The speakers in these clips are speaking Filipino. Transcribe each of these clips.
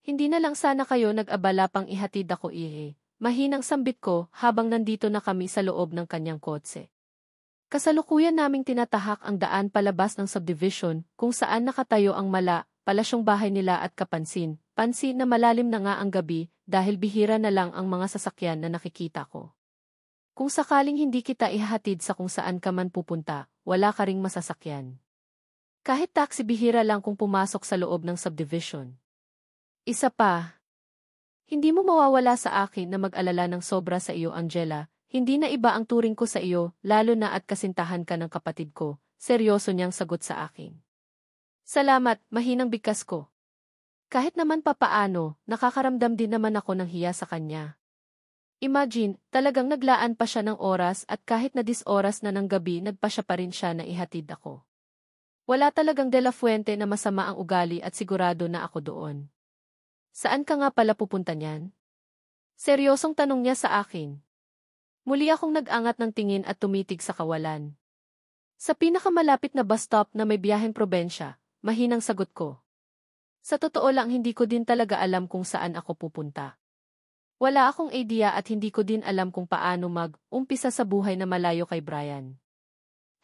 Hindi na lang sana kayo nag-abala pang ihatid ako Mahinang sambit ko habang nandito na kami sa loob ng kanyang kotse. Kasalukuyan naming tinatahak ang daan palabas ng subdivision kung saan nakatayo ang palasyong bahay nila at pansin na malalim na nga ang gabi dahil bihira na lang ang mga sasakyan na nakikita ko. Kung sakaling hindi kita ihahatid sa kung saan ka man pupunta, wala ka ring masasakyan. Kahit taxi bihira lang kung pumasok sa loob ng subdivision. Isa pa, hindi mo mawawala sa akin na mag-alala ng sobra sa iyo, Angela. Hindi na iba ang turing ko sa iyo, lalo na at kasintahan ka ng kapatid ko. Seryoso niyang sagot sa akin. Salamat, mahinang bigkas ko. Kahit naman papaano, nakakaramdam din naman ako ng hiya sa kanya. Imagine, talagang naglaan pa siya ng oras at kahit na 10 oras na ng gabi nagpa siya pa rin siya na ihatid ako. Wala talagang De La Fuente na masama ang ugali at sigurado na ako doon. Saan ka nga pala pupunta niyan? Seryosong tanong niya sa akin. Muli akong nag-angat ng tingin at tumitig sa kawalan. Sa pinakamalapit na bus stop na may biyaheng probensya, mahinang sagot ko. Sa totoo lang hindi ko din talaga alam kung saan ako pupunta. Wala akong idea at hindi ko din alam kung paano mag-umpisa sa buhay na malayo kay Brian.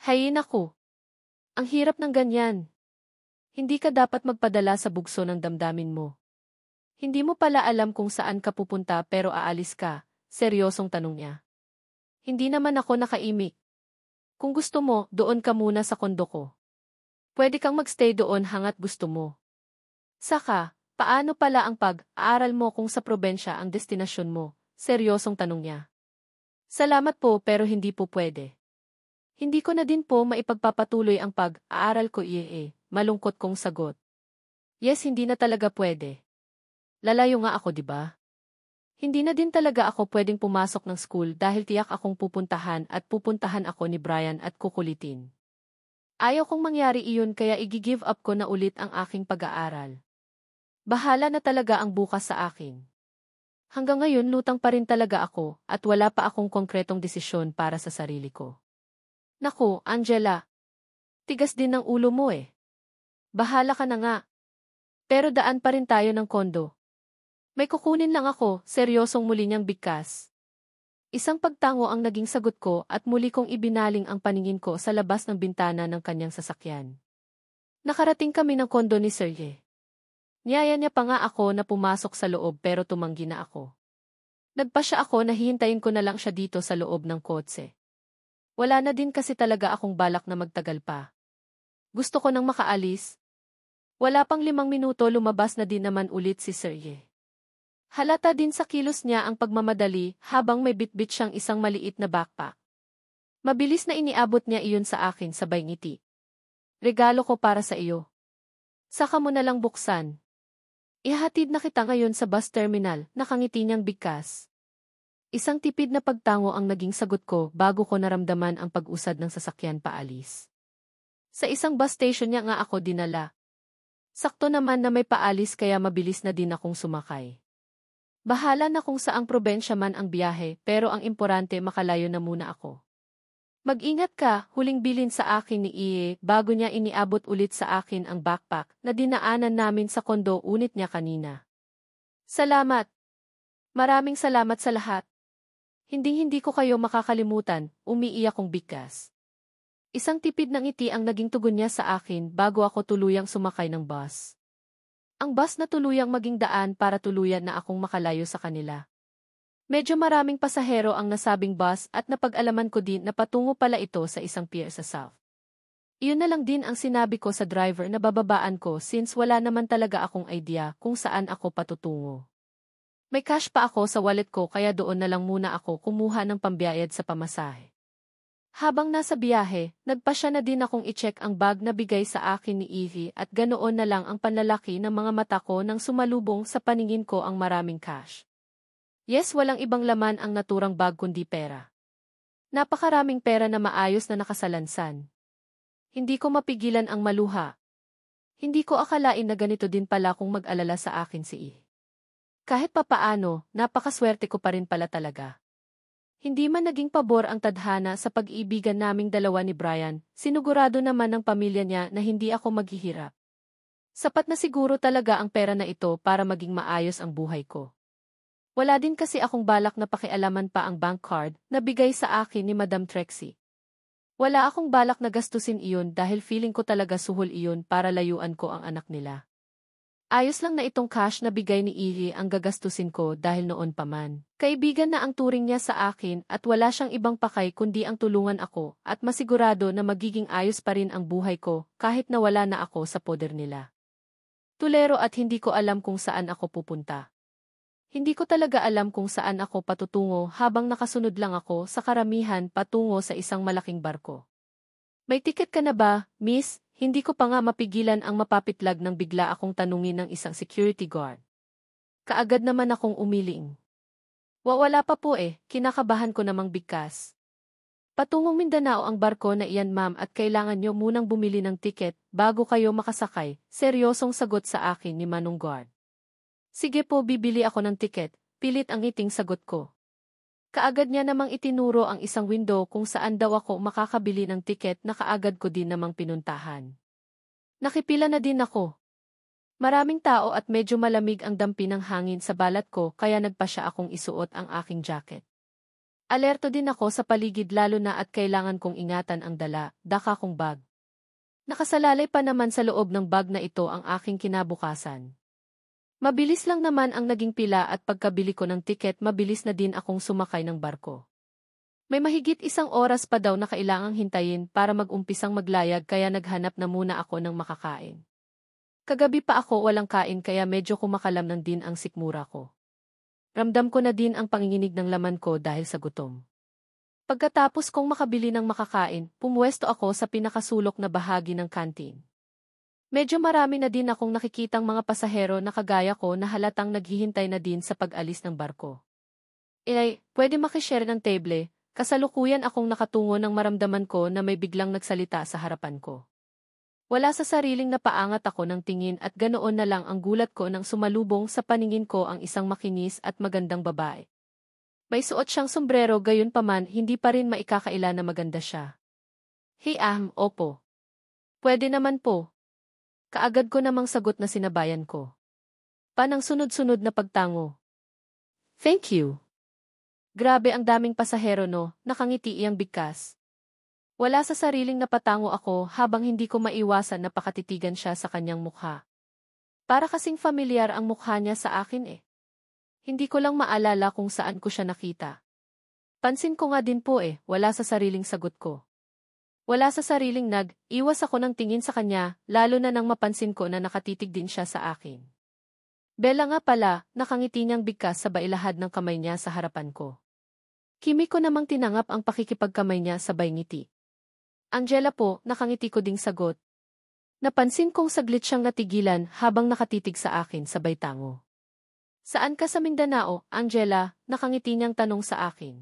Hay naku! Ang hirap ng ganyan. Hindi ka dapat magpadala sa bugso ng damdamin mo. Hindi mo pala alam kung saan ka pupunta pero aalis ka, seryosong tanong niya. Hindi naman ako nakaimik. Kung gusto mo, doon ka muna sa kondo ko. Pwede kang magstay doon hangat gusto mo. Saka, paano pala ang pag-aaral mo kung sa probensya ang destinasyon mo? Seryosong tanong niya. Salamat po pero hindi po pwede. Hindi ko na din po maipagpapatuloy ang pag-aaral ko malungkot kong sagot. Yes, hindi na talaga pwede. Lalayo nga ako, di ba? Hindi na din talaga ako pwedeng pumasok ng school dahil tiyak akong pupuntahan ako ni Brian at kukulitin. Ayaw kong mangyari iyon kaya i-give up ko na ulit ang aking pag-aaral. Bahala na talaga ang bukas sa akin. Hanggang ngayon lutang pa rin talaga ako at wala pa akong konkretong desisyon para sa sarili ko. Naku, Angela. Tigas din ng ulo mo Bahala ka na nga. Pero daan pa rin tayo ng kondo. May kukunin lang ako, seryosong muli niyang bigkas. Isang pagtango ang naging sagot ko at muli kong ibinaling ang paningin ko sa labas ng bintana ng kanyang sasakyan. Nakarating kami ng kondo ni Sergey. Niyaya niya pa nga ako na pumasok sa loob pero tumanggi na ako. Nagpasya ako na hihintayin ko na lang siya dito sa loob ng kotse. Wala na din kasi talaga akong balak na magtagal pa. Gusto ko nang makaalis. Wala pang 5 minuto lumabas na din naman ulit si Sergey. Halata din sa kilos niya ang pagmamadali habang may bitbit siyang isang maliit na backpack. Mabilis na iniabot niya iyon sa akin sabay ngiti. Regalo ko para sa iyo. Saka mo na lang buksan. Ihahatid na kita ngayon sa bus terminal, nakangiti niyang bigkas. Isang tipid na pagtango ang naging sagot ko bago ko naramdaman ang pag-usad ng sasakyan paalis. Sa isang bus station niya nga ako dinala. Sakto naman na may paalis kaya mabilis na din akong sumakay. Bahala na kung saang probensya man ang biyahe pero ang importante makalayo na muna ako. Mag-ingat ka, huling bilin sa akin ni Iye bago niya iniabot ulit sa akin ang backpack na dinaanan namin sa kondo unit niya kanina. Salamat. Maraming salamat sa lahat. Hindi ko kayo makakalimutan, umiiyak kong bigkas. Isang tipid ng ngiti ang naging tugon niya sa akin bago ako tuluyang sumakay ng bus. Ang bus na tuluyang maging daan para tuluyan na akong makalayo sa kanila. Medyo maraming pasahero ang nasabing bus at napag-alaman ko din na patungo pala ito sa isang pier sa South. Iyon na lang din ang sinabi ko sa driver na bababaan ko since wala naman talaga akong idea kung saan ako patutungo. May cash pa ako sa wallet ko kaya doon na lang muna ako kumuha ng pambayad sa pamasahe. Habang nasa biyahe, nagpasya na din akong i-check ang bag na bigay sa akin ni Evie at ganoon na lang ang panlalaki ng mga mata ko nang sumalubong sa paningin ko ang maraming cash. Yes, walang ibang laman ang naturang bag kundi pera. Napakaraming pera na maayos na nakasalansan. Hindi ko mapigilan ang maluha. Hindi ko akalain na ganito din pala kung mag-alala sa akin si Evie. Kahit papaano, napakaswerte ko pa rin pala talaga. Hindi man naging pabor ang tadhana sa pag-iibigan naming dalawa ni Brian, sinigurado naman ng pamilya niya na hindi ako maghihirap. Sapat na siguro talaga ang pera na ito para maging maayos ang buhay ko. Wala din kasi akong balak na pakialaman pa ang bank card na bigay sa akin ni Madam Trixie. Wala akong balak na gastusin iyon dahil feeling ko talaga suhol iyon para layuan ko ang anak nila. Ayos lang na itong cash na bigay ni Ihi ang gagastusin ko dahil noon pa man. Kaibigan na ang turing niya sa akin at wala siyang ibang pakay kundi ang tulungan ako at masigurado na magiging ayos pa rin ang buhay ko kahit na wala na ako sa poder nila. Tulero at hindi ko alam kung saan ako pupunta. Hindi ko talaga alam kung saan ako patutungo habang nakasunod lang ako sa karamihan patungo sa isang malaking barko. May tiket ka na ba, miss? Hindi ko pa nga mapigilan ang mapapitlag nang bigla akong tanungin ng isang security guard. Kaagad naman akong umiling. Wala pa po kinakabahan ko namang bigkas. Patungong Mindanao ang barko na iyan ma'am at kailangan nyo munang bumili ng tiket bago kayo makasakay, seryosong sagot sa akin ni Manong Guard. Sige po bibili ako ng tiket, pilit ang ngiting sagot ko. Kaagad niya namang itinuro ang isang window kung saan daw ako makakabili ng tiket na kaagad ko din namang pinuntahan. Nakipila na din ako. Maraming tao at medyo malamig ang dampi ng hangin sa balat ko kaya nagpasya akong isuot ang aking jacket. Alerto din ako sa paligid lalo na at kailangan kong ingatan ang daka kong bag. Nakasalalay pa naman sa loob ng bag na ito ang aking kinabukasan. Mabilis lang naman ang naging pila at pagkabili ko ng tiket mabilis na din akong sumakay ng barko. May mahigit 1 oras pa daw na kailangang hintayin para mag-umpisang maglayag kaya naghanap na muna ako ng makakain. Kagabi pa ako walang kain kaya medyo kumakalam ng din ang sikmura ko. Ramdam ko na din ang panginginig ng laman ko dahil sa gutom. Pagkatapos kong makabili ng makakain, pumuwesto ako sa pinakasulok na bahagi ng kantin. Medyo marami na din akong nakikitang mga pasahero na kagaya ko na halatang naghihintay na din sa pag-alis ng barko. Pwede makishare ng table, kasalukuyan akong nakatungo nang maramdaman ko na may biglang nagsalita sa harapan ko. Wala sa sariling napaangat ako ng tingin at ganoon na lang ang gulat ko nang sumalubong sa paningin ko ang isang makinis at magandang babae. May suot siyang sombrero gayon paman hindi pa rin maikakaila na maganda siya. Opo. Pwede naman po. Kaagad ko namang sagot na sinabayan ko. Panang sunod-sunod na pagtango. Thank you. Grabe ang daming pasahero no, nakangiti iyang bigkas. Wala sa sariling napatango ako habang hindi ko maiwasan na pakatitigan siya sa kanyang mukha. Para kasing familiar ang mukha niya sa akin Hindi ko lang maalala kung saan ko siya nakita. Pansin ko nga din po wala sa sariling sagot ko. Wala sa sariling iwas ako ng tingin sa kanya, lalo na nang mapansin ko na nakatitig din siya sa akin. Bella nga pala, nakangiti niyang bigkas sa bailahad ng kamay niya sa harapan ko. Kimi ko namang tinangap ang pakikipagkamay niya sabay ngiti. Angela po, nakangiti ko ding sagot. Napansin kong saglit siyang natigilan habang nakatitig sa akin sabay tango. Saan ka sa Mindanao, Angela? Nakangiti niyang tanong sa akin.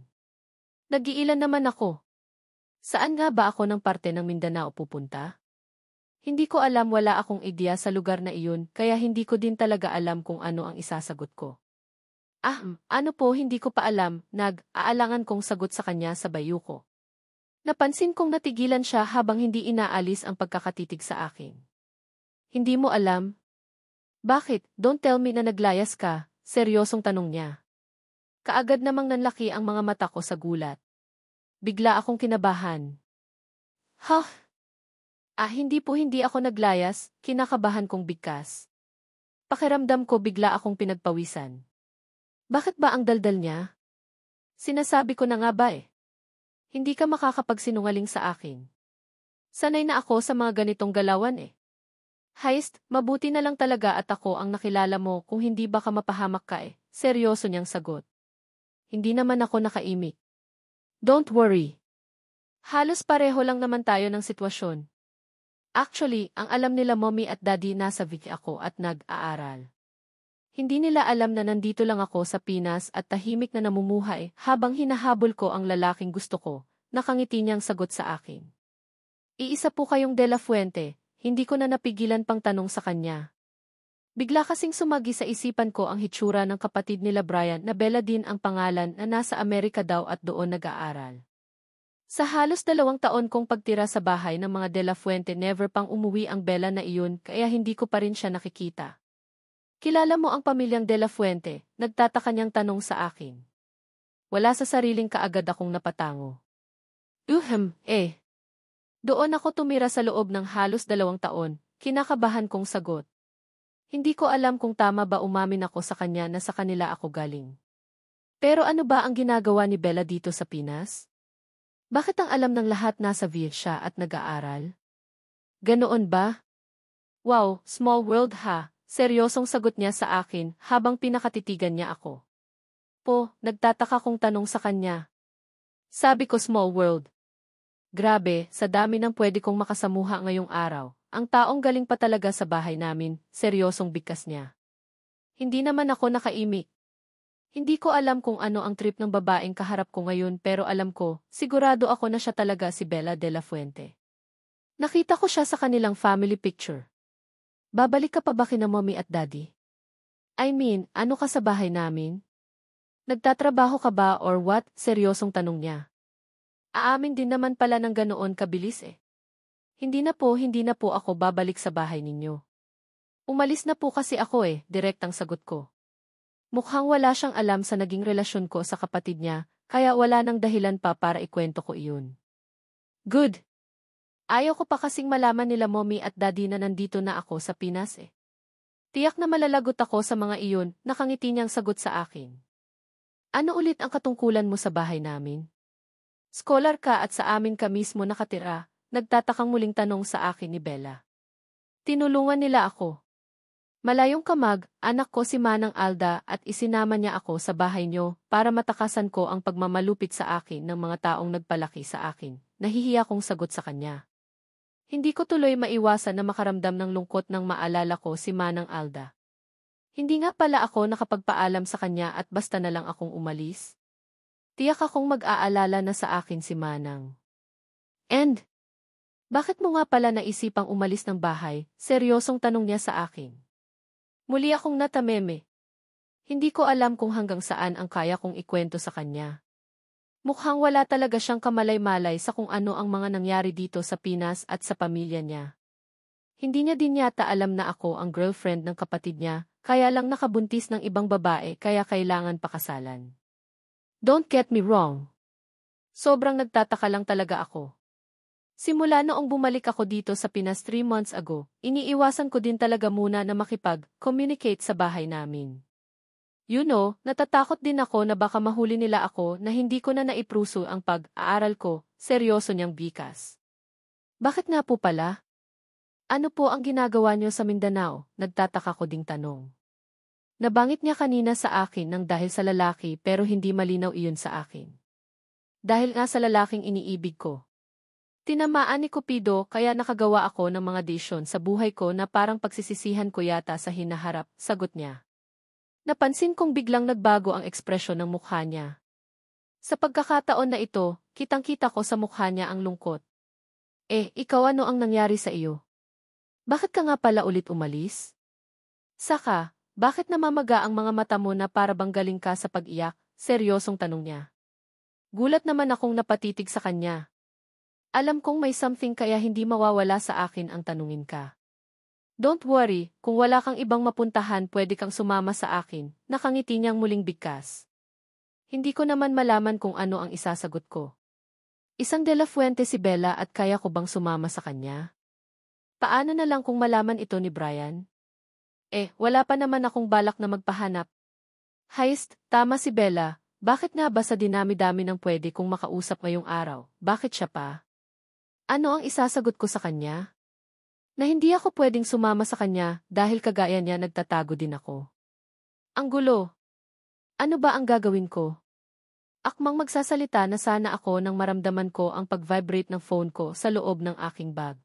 Nag-iilan naman ako. Saan nga ba ako ng parte ng Mindanao pupunta? Hindi ko alam wala akong ideya sa lugar na iyon kaya hindi ko din talaga alam kung ano ang isasagot ko. Ano po hindi ko pa alam, aalangan kong sagot sa kanya sa bayo ko. Napansin kong natigilan siya habang hindi inaalis ang pagkakatitig sa akin. Hindi mo alam? Bakit? Don't tell me na naglayas ka, seryosong tanong niya. Kaagad namang nanlaki ang mga mata ko sa gulat. Bigla akong kinabahan. Hindi ako naglayas, kinakabahan kong bigkas. Pakiramdam ko bigla akong pinagpawisan. Bakit ba ang daldal niya? Sinasabi ko na nga ba Hindi ka makakapagsinungaling sa akin. Sanay na ako sa mga ganitong galawan Heist, mabuti na lang talaga at ako ang nakilala mo kung hindi baka mapahamak ka seryoso niyang sagot. Hindi naman ako nakaimik. Don't worry. Halos pareho lang naman tayo ng sitwasyon. Actually, ang alam nila mommy at daddy nasa Vic ako at nag-aaral. Hindi nila alam na nandito lang ako sa Pinas at tahimik na namumuhay habang hinahabol ko ang lalaking gusto ko, nakangiti niyang sagot sa akin. Iisa po kayong De La Fuente, hindi ko na napigilan pang tanong sa kanya. Bigla kasing sumagi sa isipan ko ang hitsura ng kapatid nila Brian na Bella din ang pangalan na nasa Amerika daw at doon nag-aaral. Sa halos 2 taon kong pagtira sa bahay ng mga De La Fuente, never pang umuwi ang Bella na iyon, kaya hindi ko pa rin siya nakikita. Kilala mo ang pamilyang De La Fuente? Nagtataka niyang tanong sa akin. Wala sa sariling kaagad akong napatango. Eh. Doon ako tumira sa loob ng halos 2 taon, kinakabahan kong sagot. Hindi ko alam kung tama ba umamin ako sa kanya na sa kanila ako galing. Pero ano ba ang ginagawa ni Bella dito sa Pinas? Bakit ang alam ng lahat nasa Viet siya at nag-aaral? Ganoon ba? Wow, small world ha, seryosong sagot niya sa akin habang pinakatitigan niya ako. Nagtataka kong tanong sa kanya. Sabi ko small world. Grabe, sa dami ng pwede kong makasamuha ngayong araw, ang taong galing pa talaga sa bahay namin, seryosong bigkas niya. Hindi naman ako nakaimik. Hindi ko alam kung ano ang trip ng babaeng kaharap ko ngayon, pero alam ko, sigurado ako na siya talaga si Bella de la Fuente. Nakita ko siya sa kanilang family picture. Babalik ka pa ba kina mommy at daddy? I mean, ano ka sa bahay namin? Nagtatrabaho ka ba or what? Seryosong tanong niya. Aamin din naman pala ng ganoon kabilis eh. Hindi na po ako babalik sa bahay ninyo. Umalis na po kasi ako eh, direktang sagot ko. Mukhang wala siyang alam sa naging relasyon ko sa kapatid niya, kaya wala nang dahilan pa para ikwento ko iyon. Good. Ayaw ko pa kasing malaman nila mommy at daddy na nandito na ako sa Pinas eh. Tiyak na malalagot ako sa mga iyon, nakangiti niyang sagot sa akin. Ano ulit ang katungkulan mo sa bahay namin? Scholar ka at sa amin ka mismo nakatira, nagtatakang muling tanong sa akin ni Bella. Tinulungan nila ako. Malayong kamag, anak ko si Manang Alda at isinama niya ako sa bahay niyo para matakasan ko ang pagmamalupit sa akin ng mga taong nagpalaki sa akin. Nahihiya kong sagot sa kanya. Hindi ko tuloy maiwasan na makaramdam ng lungkot nang maalala ko si Manang Alda. Hindi nga pala ako nakapagpaalam sa kanya at basta na lang akong umalis. Tiyak akong mag-aalala na sa akin si Manang. And, bakit mo nga pala naisipang umalis ng bahay? Seryosong tanong niya sa akin. Muli akong natameme. Hindi ko alam kung hanggang saan ang kaya kong ikwento sa kanya. Mukhang wala talaga siyang kamalay-malay sa kung ano ang mga nangyari dito sa Pinas at sa pamilya niya. Hindi niya din yata alam na ako ang girlfriend ng kapatid niya, kaya lang nakabuntis ng ibang babae kaya kailangan pakasalan. Don't get me wrong. Sobrang nagtataka lang talaga ako. Simula noong bumalik ako dito sa Pinas 3 months ago, iniiwasan ko din talaga muna na makipag-communicate sa bahay namin. You know, natatakot din ako na baka mahuli nila ako na hindi ko na naipruso ang pag-aaral ko, seryoso niyang bikas. Bakit nga po pala? Ano po ang ginagawa niyo sa Mindanao? Nagtataka ko ding tanong. Nabanggit niya kanina sa akin ng dahil sa lalaki pero hindi malinaw iyon sa akin. Dahil nga sa lalaking iniibig ko. Tinamaan ni Cupido kaya nakagawa ako ng mga desisyon sa buhay ko na parang pagsisisihan ko yata sa hinaharap, sagot niya. Napansin kong biglang nagbago ang ekspresyon ng mukha niya. Sa pagkakataon na ito, kitang-kita ko sa mukha niya ang lungkot. Ikaw ano ang nangyari sa iyo? Bakit ka nga pala ulit umalis? Saka, bakit namamaga ang mga mata mo na para bang galing ka sa pag-iyak? Seryosong tanong niya. Gulat naman akong napatitig sa kanya. Alam kong may something kaya hindi mawawala sa akin ang tanungin ka. Don't worry, kung wala kang ibang mapuntahan pwede kang sumama sa akin, nakangiti niyang muling bigkas. Hindi ko naman malaman kung ano ang isasagot ko. Isang De La Fuente si Bella at kaya ko bang sumama sa kanya? Paano na lang kung malaman ito ni Brian? Wala pa naman akong balak na magpahanap. Heist, tama si Bella, bakit nga ba sa dinami-dami ng pwede kong makausap ngayong araw, bakit siya pa? Ano ang isasagot ko sa kanya? Na hindi ako pwedeng sumama sa kanya dahil kagaya niya nagtatago din ako. Ang gulo. Ano ba ang gagawin ko? Akmang magsasalita na sana ako nang maramdaman ko ang pag-vibrate ng phone ko sa loob ng aking bag.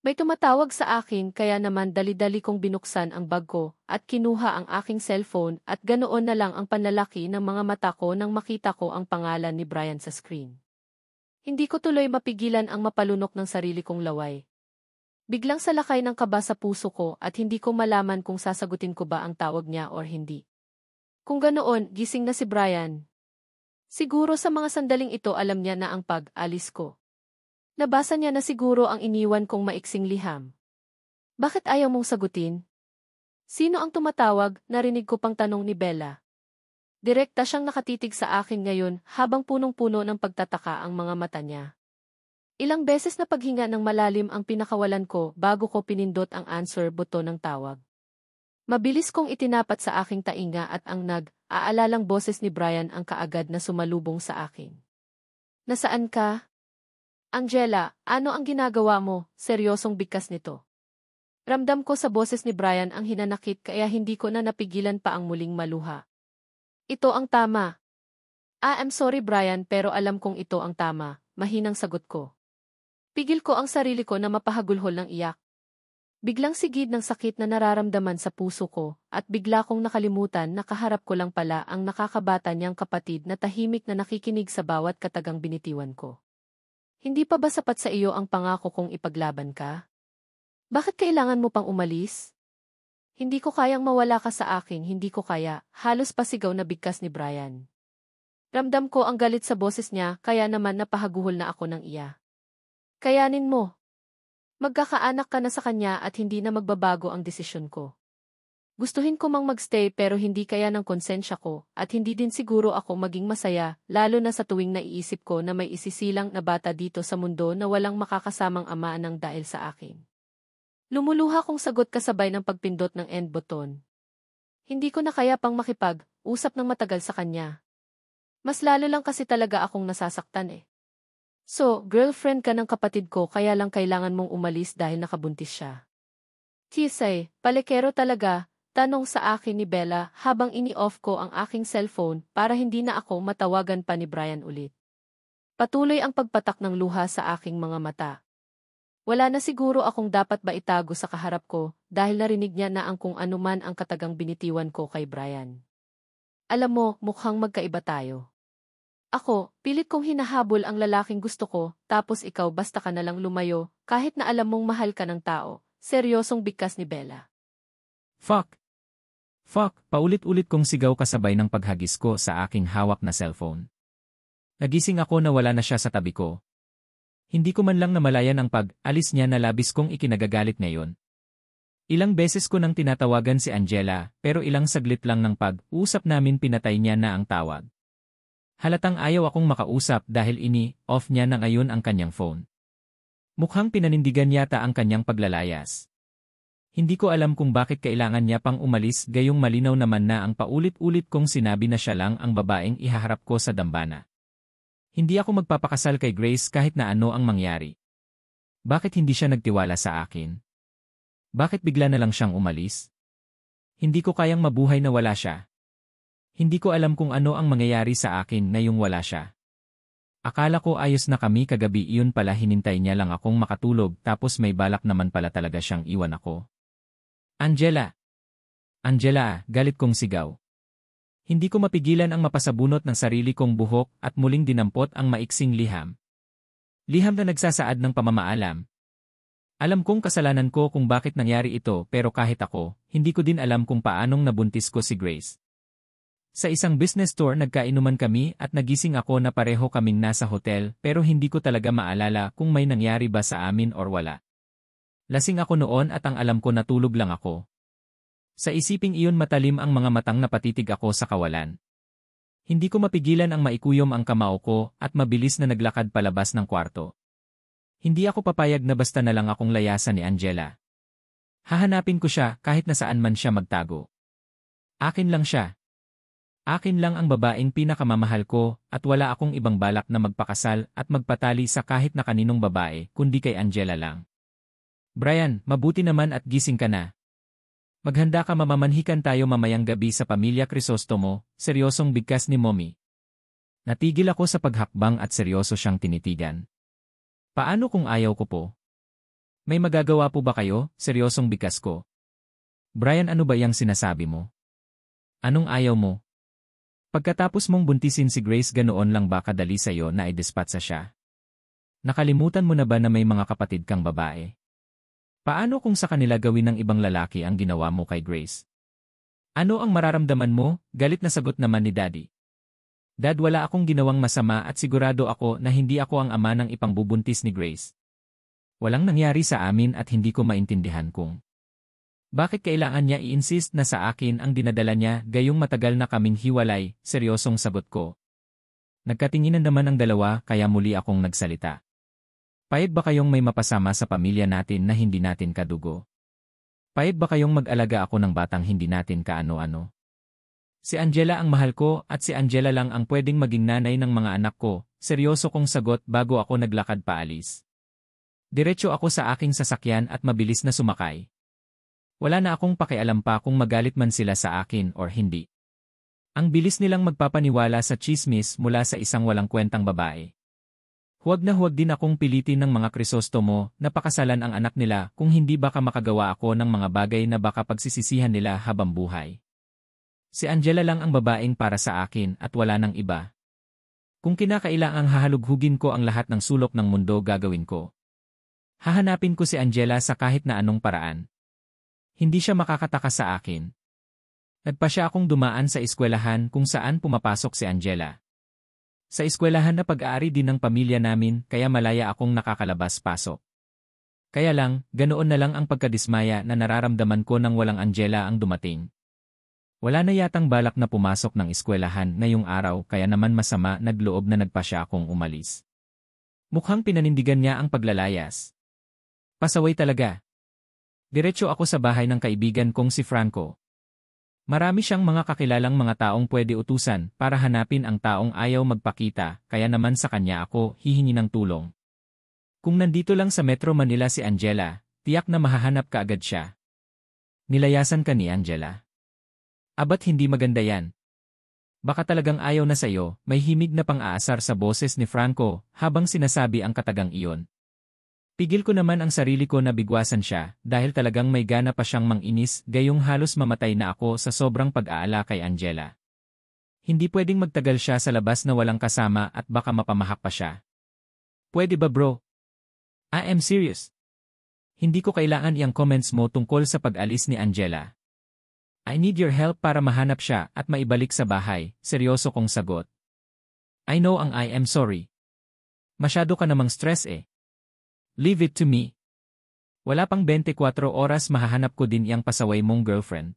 May tumatawag sa akin kaya naman dali-dali kong binuksan ang bag ko at kinuha ang aking cellphone at ganoon na lang ang panlalaki ng mga mata ko nang makita ko ang pangalan ni Brian sa screen. Hindi ko tuloy mapigilan ang mapalunok ng sarili kong laway. Biglang salakay ng kaba sa puso ko at hindi ko malaman kung sasagutin ko ba ang tawag niya or hindi. Kung ganoon, gising na si Brian. Siguro sa mga sandaling ito alam niya na ang pag-alis ko. Nabasa niya na siguro ang iniwan kong maiksing liham. Bakit ayaw mong sagutin? Sino ang tumatawag? Narinig ko pang tanong ni Bella. Direkta siyang nakatitig sa akin ngayon habang punong-puno ng pagtataka ang mga mata niya. Ilang beses na paghinga ng malalim ang pinakawalan ko bago ko pinindot ang answer button ng tawag. Mabilis kong itinapat sa aking tainga at ang nag-aalalang boses ni Brian ang kaagad na sumalubong sa akin. Nasaan ka? Angela, ano ang ginagawa mo? Seryosong bigkas nito. Ramdam ko sa boses ni Brian ang hinanakit kaya hindi ko na napigilan pa ang muling maluha. Ito ang tama. I'm sorry Brian pero alam kong ito ang tama, mahinang sagot ko. Pigil ko ang sarili ko na mapahagulhol ng iyak. Biglang sigid ng sakit na nararamdaman sa puso ko at bigla kong nakalimutan na kaharap ko lang pala ang nakakabata niyang kapatid na tahimik na nakikinig sa bawat katagang binitiwan ko. Hindi pa ba sapat sa iyo ang pangako kong ipaglaban ka? Bakit kailangan mo pang umalis? Hindi ko kayang mawala ka sa akin, hindi ko kaya, halos pasigaw na bigkas ni Brian. Ramdam ko ang galit sa boses niya kaya naman napahaguhol na ako ng iya. Kayanin mo. Magkakaanak ka na sa kanya at hindi na magbabago ang desisyon ko. Gustuhin ko mang magstay pero hindi kaya ng konsensya ko at hindi din siguro ako maging masaya lalo na sa tuwing naiisip ko na may isisilang na bata dito sa mundo na walang makakasamang ama ng dahil sa akin. Lumuluha kong sagot kasabay ng pagpindot ng end button. Hindi ko na kaya pang makipag-usap ng matagal sa kanya. Mas lalo lang kasi talaga akong nasasaktan eh. So, girlfriend ka ng kapatid ko kaya lang kailangan mong umalis dahil nakabuntis siya. Kisay, palekero talaga, tanong sa akin ni Bella habang ini-off ko ang aking cellphone para hindi na ako matawagan pa ni Brian ulit. Patuloy ang pagpatak ng luha sa aking mga mata. Wala na siguro akong dapat ba itago sa kaharap ko dahil narinig niya na ang kung anuman ang katagang binitiwan ko kay Brian. Alam mo, mukhang magkaiba tayo. Ako, pilit kong hinahabol ang lalaking gusto ko, tapos ikaw basta ka nalang lumayo, kahit na alam mong mahal ka ng tao. Seryosong bigkas ni Bella. Fuck! Fuck! Paulit-ulit kong sigaw kasabay ng paghagis ko sa aking hawak na cellphone. Nagising ako na wala na siya sa tabi ko. Hindi ko man lang namalayan ang pag-alis niya na labis kong ikinagagalit ngayon. Ilang beses ko nang tinatawagan si Angela, pero ilang saglit lang ng pag-usap namin pinatay niya na ang tawag. Halatang ayaw akong makausap dahil ini-off niya na ngayon ang kanyang phone. Mukhang pinanindigan yata ang kanyang paglalayas. Hindi ko alam kung bakit kailangan niya pang umalis gayong malinaw naman na ang paulit-ulit kong sinabi na siya lang ang babaeng ihaharap ko sa dambana. Hindi ako magpapakasal kay Grace kahit na ano ang mangyari. Bakit hindi siya nagtiwala sa akin? Bakit bigla na lang siyang umalis? Hindi ko kayang mabuhay na wala siya. Hindi ko alam kung ano ang mangyayari sa akin ngayong wala siya. Akala ko ayos na kami kagabi, iyon pala hinintay niya lang akong makatulog tapos may balak naman pala talaga siyang iwan ako. Angela! Angela! Galit kong sigaw. Hindi ko mapigilan ang mapasabunot ng sarili kong buhok at muling dinampot ang maiksing liham. Liham na nagsasaad ng pamamaalam. Alam kong kasalanan ko kung bakit nangyari ito pero kahit ako, hindi ko din alam kung paanong nabuntis ko si Grace. Sa isang business tour nagkainuman kami at nagising ako na pareho kaming nasa hotel pero hindi ko talaga maalala kung may nangyari ba sa amin or wala. Lasing ako noon at ang alam ko natulog lang ako. Sa isiping iyon matalim ang mga matang napatitig ako sa kawalan. Hindi ko mapigilan ang maikuyom ang kamao ko at mabilis na naglakad palabas ng kwarto. Hindi ako papayag na basta na lang akong layasan ni Angela. Hahanapin ko siya kahit na saan man siya magtago. Akin lang siya. Akin lang ang babaeng pinakamamahal ko at wala akong ibang balak na magpakasal at magpatali sa kahit na kaninong babae kundi kay Angela lang. Brian, mabuti naman at gising ka na. Maghanda ka, mamamanhikan tayo mamayang gabi sa Pamilya Crisostomo, seryosong bigkas ni Mommy. Natigil ako sa paghakbang at seryoso siyang tinitigan. Paano kung ayaw ko po? May magagawa po ba kayo? Seryosong bigkas ko. Brian, ano ba yang sinasabi mo? Anong ayaw mo? Pagkatapos mong buntisin si Grace ganoon lang ba kadali sa'yo na i-dispatcha siya? Nakalimutan mo na ba na may mga kapatid kang babae? Paano kung sa kanila gawin ng ibang lalaki ang ginawa mo kay Grace? Ano ang mararamdaman mo? Galit na sagot naman ni Daddy. Dad, wala akong ginawang masama at sigurado ako na hindi ako ang ama ng ipangbubuntis ni Grace. Walang nangyari sa amin at hindi ko maintindihan kung bakit kailangan niya i-insist na sa akin ang dinadala niya gayong matagal na kaming hiwalay, seryosong sagot ko. Nagkatinginan naman ang dalawa kaya muli akong nagsalita. Payag ba kayong may mapasama sa pamilya natin na hindi natin kadugo? Payag ba kayong mag-alaga ako ng batang hindi natin kaano-ano? Si Angela ang mahal ko at si Angela lang ang pwedeng maging nanay ng mga anak ko, seryoso kong sagot bago ako naglakad paalis. Diretso ako sa aking sasakyan at mabilis na sumakay. Wala na akong pakialam pa kung magalit man sila sa akin or hindi. Ang bilis nilang magpapaniwala sa chismis mula sa isang walang kwentang babae. Huwag na huwag din akong pilitin ng mga Krisostomo na pakasalan ang anak nila kung hindi baka makagawa ako ng mga bagay na baka pagsisisihan nila habang buhay. Si Angela lang ang babaeng para sa akin at wala nang iba. Kung kinakailangang hahalughugin ko ang lahat ng sulok ng mundo gagawin ko. Hahanapin ko si Angela sa kahit na anong paraan. Hindi siya makakatakas sa akin. Nagpa siya akong dumaan sa eskwelahan kung saan pumapasok si Angela. Sa eskwelahan na pag-aari din ng pamilya namin kaya malaya akong nakakalabas-pasok. Kaya lang, ganoon na lang ang pagkadismaya na nararamdaman ko nang walang Angela ang dumating. Wala na yatang balak na pumasok ng eskwelahan ngayong araw kaya naman masama nagloob na nagpa siya akong umalis. Mukhang pinanindigan niya ang paglalayas. Pasaway talaga. Diretso ako sa bahay ng kaibigan kong si Franco. Marami siyang mga kakilalang mga taong pwede utusan para hanapin ang taong ayaw magpakita kaya naman sa kanya ako hihingi ng tulong. Kung nandito lang sa Metro Manila si Angela, tiyak na mahahanap ka agad siya. Nilayasan ka ni Angela. Abat hindi maganda yan. Baka talagang ayaw na sa'yo, may himig na pang-aasar sa boses ni Franco habang sinasabi ang katagang iyon. Pigil ko naman ang sarili ko na bigwasan siya dahil talagang may gana pa siyang manginis gayong halos mamatay na ako sa sobrang pag-aala kay Angela. Hindi pwedeng magtagal siya sa labas na walang kasama at baka mapamahak pa siya. Pwede ba bro? I am serious. Hindi ko kailangan iyang comments mo tungkol sa pag-alis ni Angela. I need your help para mahanap siya at maibalik sa bahay, seryoso kong sagot. I know ang I am sorry. Masyado ka namang stress eh. Leave it to me. Wala pang 24 oras mahahanap ko din iyang pasaway mong girlfriend.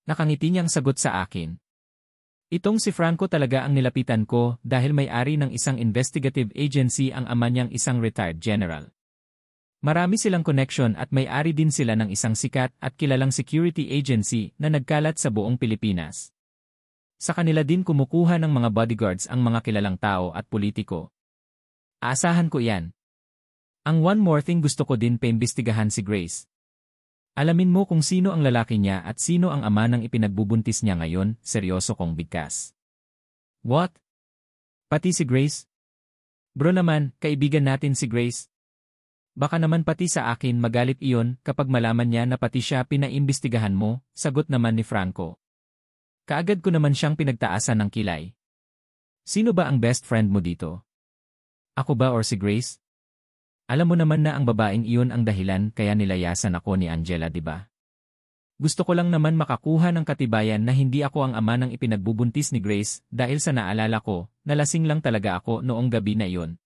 Nakangiti niyang sagot sa akin. Itong si Franco talaga ang nilapitan ko dahil may-ari ng isang investigative agency ang ama niyang isang retired general. Marami silang connection at may-ari din sila ng isang sikat at kilalang security agency na nagkalat sa buong Pilipinas. Sa kanila din kumukuha ng mga bodyguards ang mga kilalang tao at politiko. Aasahan ko iyan. Ang one more thing gusto ko din paimbestigahan si Grace. Alamin mo kung sino ang lalaki niya at sino ang ama ng ipinagbubuntis niya ngayon, seryoso kong bigkas. What? Pati si Grace? Bro naman, kaibigan natin si Grace. Baka naman pati sa akin magalit iyon kapag malaman niya na pati siya pinaimbestigahan mo, sagot naman ni Franco. Kaagad ko naman siyang pinagtaasan ng kilay. Sino ba ang best friend mo dito? Ako ba or si Grace? Alam mo naman na ang babaeng iyon ang dahilan kaya nilayasan ako ni Angela, di ba? Gusto ko lang naman makakuha ng katibayan na hindi ako ang ama ng ipinagbubuntis ni Grace dahil sa naalala ko, nalasing lang talaga ako noong gabi na iyon.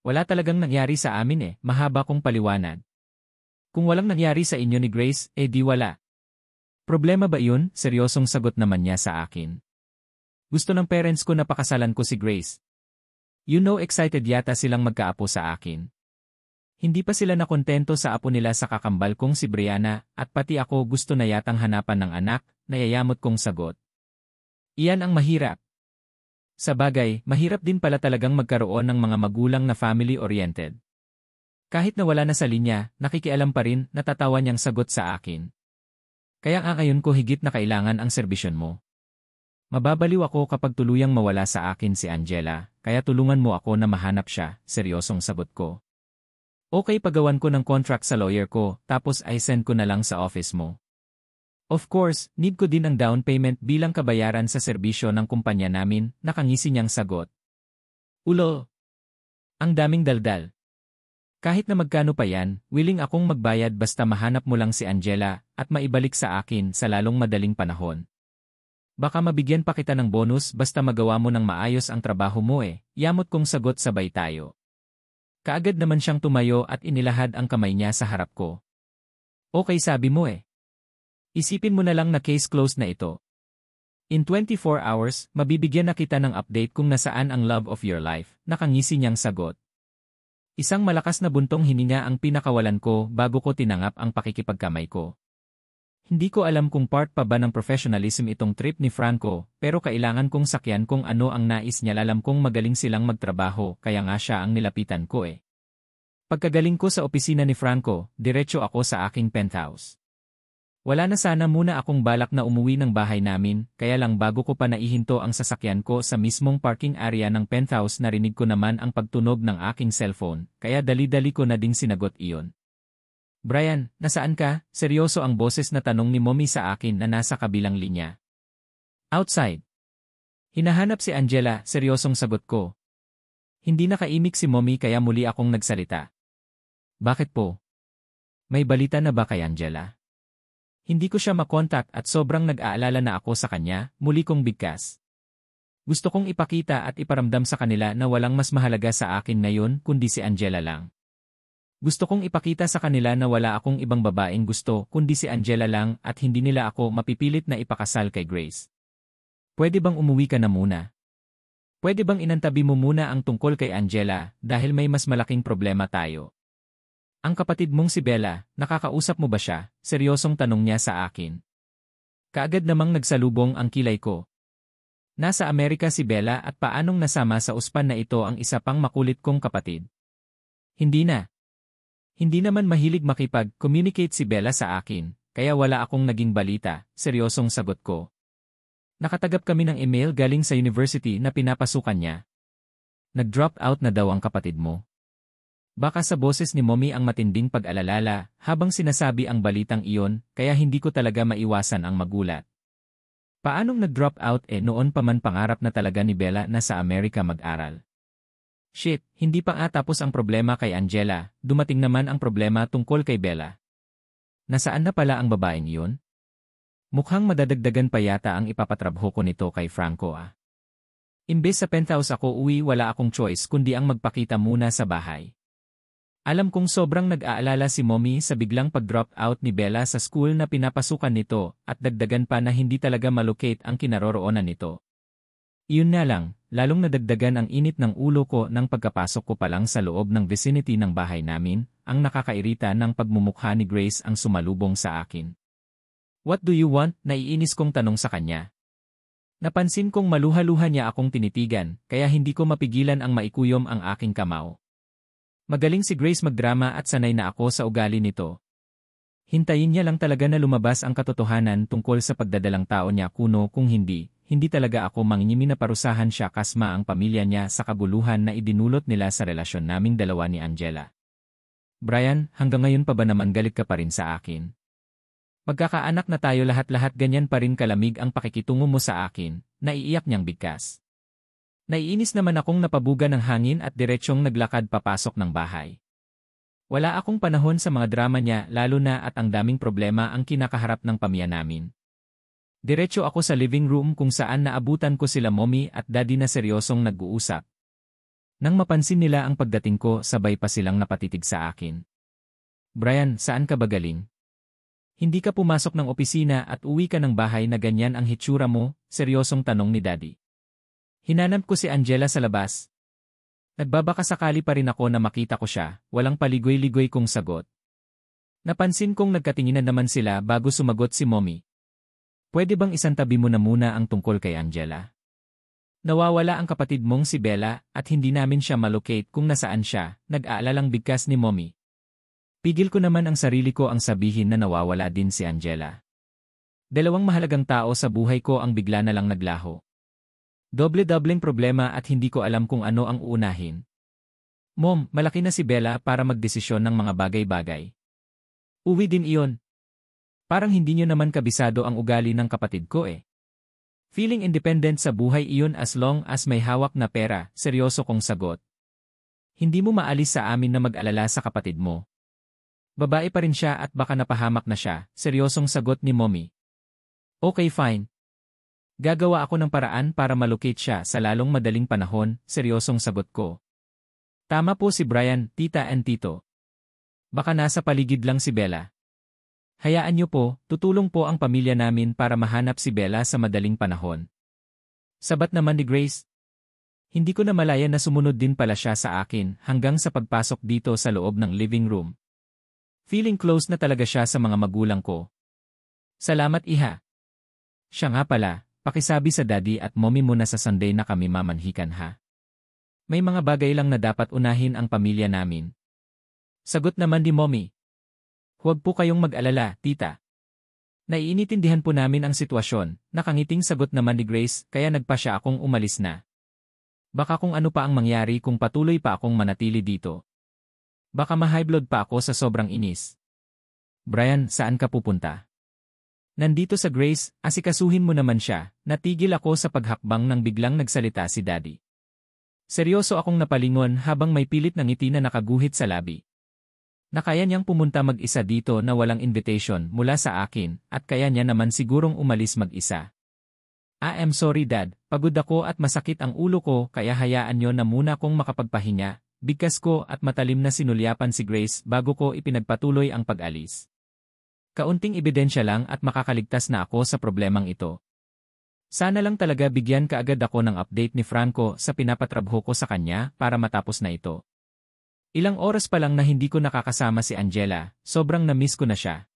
Wala talagang nangyari sa amin mahaba kong paliwanag. Kung walang nangyari sa inyo ni Grace, di wala. Problema ba iyon? Seryosong sagot naman niya sa akin. Gusto ng parents ko na pakasalan ko si Grace. You know excited yata silang magkaapo sa akin. Hindi pa sila nakontento sa apo nila sa kakambal kong si Brianna at pati ako gusto na yatang hanapan ng anak, nayayamot kong sagot. Iyan ang mahirap. Sa bagay, mahirap din pala talagang magkaroon ng mga magulang na family-oriented. Kahit na wala na sa linya, nakikialam pa rin, natatawa niyang sagot sa akin. Kaya nga ngayon ko higit na kailangan ang serbisyon mo. Mababaliw ako kapag tuluyang mawala sa akin si Angela, kaya tulungan mo ako na mahanap siya, seryosong sagot ko. Okay, pagawan ko ng contract sa lawyer ko, tapos ay send ko na lang sa office mo. Of course, need ko din ang down payment bilang kabayaran sa serbisyo ng kumpanya namin, nakangisi niyang sagot. Ulo! Ang daming daldal. Kahit na magkano pa yan, willing akong magbayad basta mahanap mo lang si Angela at maibalik sa akin sa lalong madaling panahon. Baka mabigyan pa kita ng bonus basta magawa mo ng maayos ang trabaho mo eh. Yamot kong sagot sabay tayo. Kaagad naman siyang tumayo at inilahad ang kamay niya sa harap ko. Okay sabi mo eh. Isipin mo na lang na case closed na ito. In 24 hours, mabibigyan na kita ng update kung nasaan ang love of your life, nakangisi niyang sagot. Isang malakas na buntong hininga ang pinakawalan ko bago ko tinangap ang pakikipagkamay ko. Hindi ko alam kung part pa ba ng professionalism itong trip ni Franco, pero kailangan kong sakyan kung ano ang nais niya. Alam kong magaling silang magtrabaho, kaya nga siya ang nilapitan ko eh. Pagkagaling ko sa opisina ni Franco, diretso ako sa aking penthouse. Wala na sana muna akong balak na umuwi ng bahay namin, kaya lang bago ko pa naihinto ang sasakyan ko sa mismong parking area ng penthouse narinig ko naman ang pagtunog ng aking cellphone, kaya dali-dali ko na ding sinagot iyon. Brian, nasaan ka? Seryoso ang boses na tanong ni Mommy sa akin na nasa kabilang linya. Outside. Hinahanap si Angela, seryosong sagot ko. Hindi nakaimik si Mommy kaya muli akong nagsalita. Bakit po? May balita na ba kay Angela? Hindi ko siya makontak at sobrang nag-aalala na ako sa kanya, muli kong bigkas. Gusto kong ipakita at iparamdam sa kanila na walang mas mahalaga sa akin ngayon kundi si Angela lang. Gusto kong ipakita sa kanila na wala akong ibang babaeng gusto kundi si Angela lang at hindi nila ako mapipilit na ipakasal kay Grace. Pwede bang umuwi ka na muna? Pwede bang inantabi mo muna ang tungkol kay Angela dahil may mas malaking problema tayo? Ang kapatid mong si Bella, nakakausap mo ba siya? Seryosong tanong niya sa akin. Kaagad namang nagsalubong ang kilay ko. Nasa Amerika si Bella at paanong nasama sa uspan na ito ang isa pang makulit kong kapatid? Hindi na. Hindi naman mahilig makipag-communicate si Bella sa akin, kaya wala akong naging balita, seryosong sagot ko. Nakatagap kami ng email galing sa university na pinapasukan niya. Nag-drop out na daw ang kapatid mo. Baka sa boses ni Mommy ang matinding pag-alalala habang sinasabi ang balitang iyon, kaya hindi ko talaga maiwasan ang magulat. Paanong nag-drop out noon pa man pangarap na talaga ni Bella na sa Amerika mag-aral? Shit, hindi pa nga tapos ang problema kay Angela, dumating naman ang problema tungkol kay Bella. Nasaan na pala ang babaeng iyon? Mukhang madadagdagan pa yata ang ipapatrabho ko nito kay Franco ah. Imbes sa penthouse ako uwi wala akong choice kundi ang magpakita muna sa bahay. Alam kong sobrang nag-aalala si Mommy sa biglang pag-drop out ni Bella sa school na pinapasukan nito at dagdagan pa na hindi talaga malocate ang kinaroroonan nito. Iyon na lang, lalong nadagdagan ang init ng ulo ko nang pagkapasok ko pa lang sa loob ng vicinity ng bahay namin, ang nakakairita ng pagmumukha ni Grace ang sumalubong sa akin. What do you want? Naiinis kong tanong sa kanya. Napansin kong maluha-luha niya akong tinitigan, kaya hindi ko mapigilan ang maikuyom ang aking kamao. Magaling si Grace magdrama at sanay na ako sa ugali nito. Hintayin niya lang talaga na lumabas ang katotohanan tungkol sa pagdadalang tao niya kuno kung hindi talaga ako manginimi na parusahan siya kasma ang pamilya niya sa kabuluhan na idinulot nila sa relasyon naming dalawa ni Angela. Brian, hanggang ngayon pa ba naman galit ka pa rin sa akin? Magkakaanak na tayo lahat-lahat ganyan pa rin kalamig ang pakikitungo mo sa akin, naiiyak niyang bigkas. Naiinis naman akong napabuga ng hangin at diretsyong naglakad papasok ng bahay. Wala akong panahon sa mga drama niya lalo na at ang daming problema ang kinakaharap ng pamilya namin. Diretso ako sa living room kung saan naabutan ko sila Mommy at Daddy na seryosong nag-uusap. Nang mapansin nila ang pagdating ko sabay pa silang napatitig sa akin. Brian, saan ka ba galing? Hindi ka pumasok ng opisina at uwi ka ng bahay na ganyan ang hitsura mo? Seryosong tanong ni Daddy. Hinanap ko si Angela sa labas. Nagbabaka sakali pa rin ako na makita ko siya, walang paligoy-ligoy kong sagot. Napansin kong nagkatinginan naman sila bago sumagot si Mommy. Pwede bang isantabi mo na muna ang tungkol kay Angela? Nawawala ang kapatid mong si Bella at hindi namin siya malocate kung nasaan siya, nag-aalalang bigkas ni Mommy. Pigil ko naman ang sarili ko ang sabihin na nawawala din si Angela. Dalawang mahalagang tao sa buhay ko ang bigla na lang naglaho. Doble-dobleng problema at hindi ko alam kung ano ang uunahin. Mom, malaki na si Bella para magdesisyon ng mga bagay-bagay. Uwi din iyon. Parang hindi nyo naman kabisado ang ugali ng kapatid ko eh. Feeling independent sa buhay iyon as long as may hawak na pera, seryoso kong sagot. Hindi mo maalis sa amin na mag-alala sa kapatid mo. Babae pa rin siya at baka napahamak na siya, seryosong sagot ni Mommy. Okay fine. Gagawa ako ng paraan para malocate siya sa lalong madaling panahon, seryosong sagot ko. Tama po si Brian, tita and tito. Baka nasa paligid lang si Bella. Hayaan niyo po, tutulong po ang pamilya namin para mahanap si Bella sa madaling panahon. Sabat naman ni Grace. Hindi ko na malaya na sumunod din pala siya sa akin hanggang sa pagpasok dito sa loob ng living room. Feeling close na talaga siya sa mga magulang ko. Salamat iha. Siya nga pala. Pakisabi sa daddy at mommy mo na sa Sunday na kami mamanhikan ha. May mga bagay lang na dapat unahin ang pamilya namin. Sagot naman ni mommy. Huwag po kayong mag-alala, tita. Naiinitindihan po namin ang sitwasyon, nakangiting sagot naman ni Grace kaya nagpa siya akong umalis na. Baka kung ano pa ang mangyari kung patuloy pa akong manatili dito. Baka ma-high blood pa ako sa sobrang inis. Brian, saan ka pupunta? Nandito sa Grace, asikasuhin mo naman siya, natigil ako sa paghakbang nang biglang nagsalita si Daddy. Seryoso akong napalingon habang may pilit na ngiti na nakaguhit sa labi. Nakaya niyang pumunta mag-isa dito na walang invitation mula sa akin at kaya niya naman sigurong umalis mag-isa. I'm sorry dad, pagod ako at masakit ang ulo ko kaya hayaan niyo na muna kong makapagpahinga, bigkas ko at matalim na sinulyapan si Grace bago ko ipinagpatuloy ang pag-alis. Kaunting ebidensya lang at makakaligtas na ako sa problemang ito. Sana lang talaga bigyan kaagad ako ng update ni Franco sa pinapatrabho ko sa kanya para matapos na ito. Ilang oras pa lang na hindi ko nakakasama si Angela, sobrang na-miss ko na siya.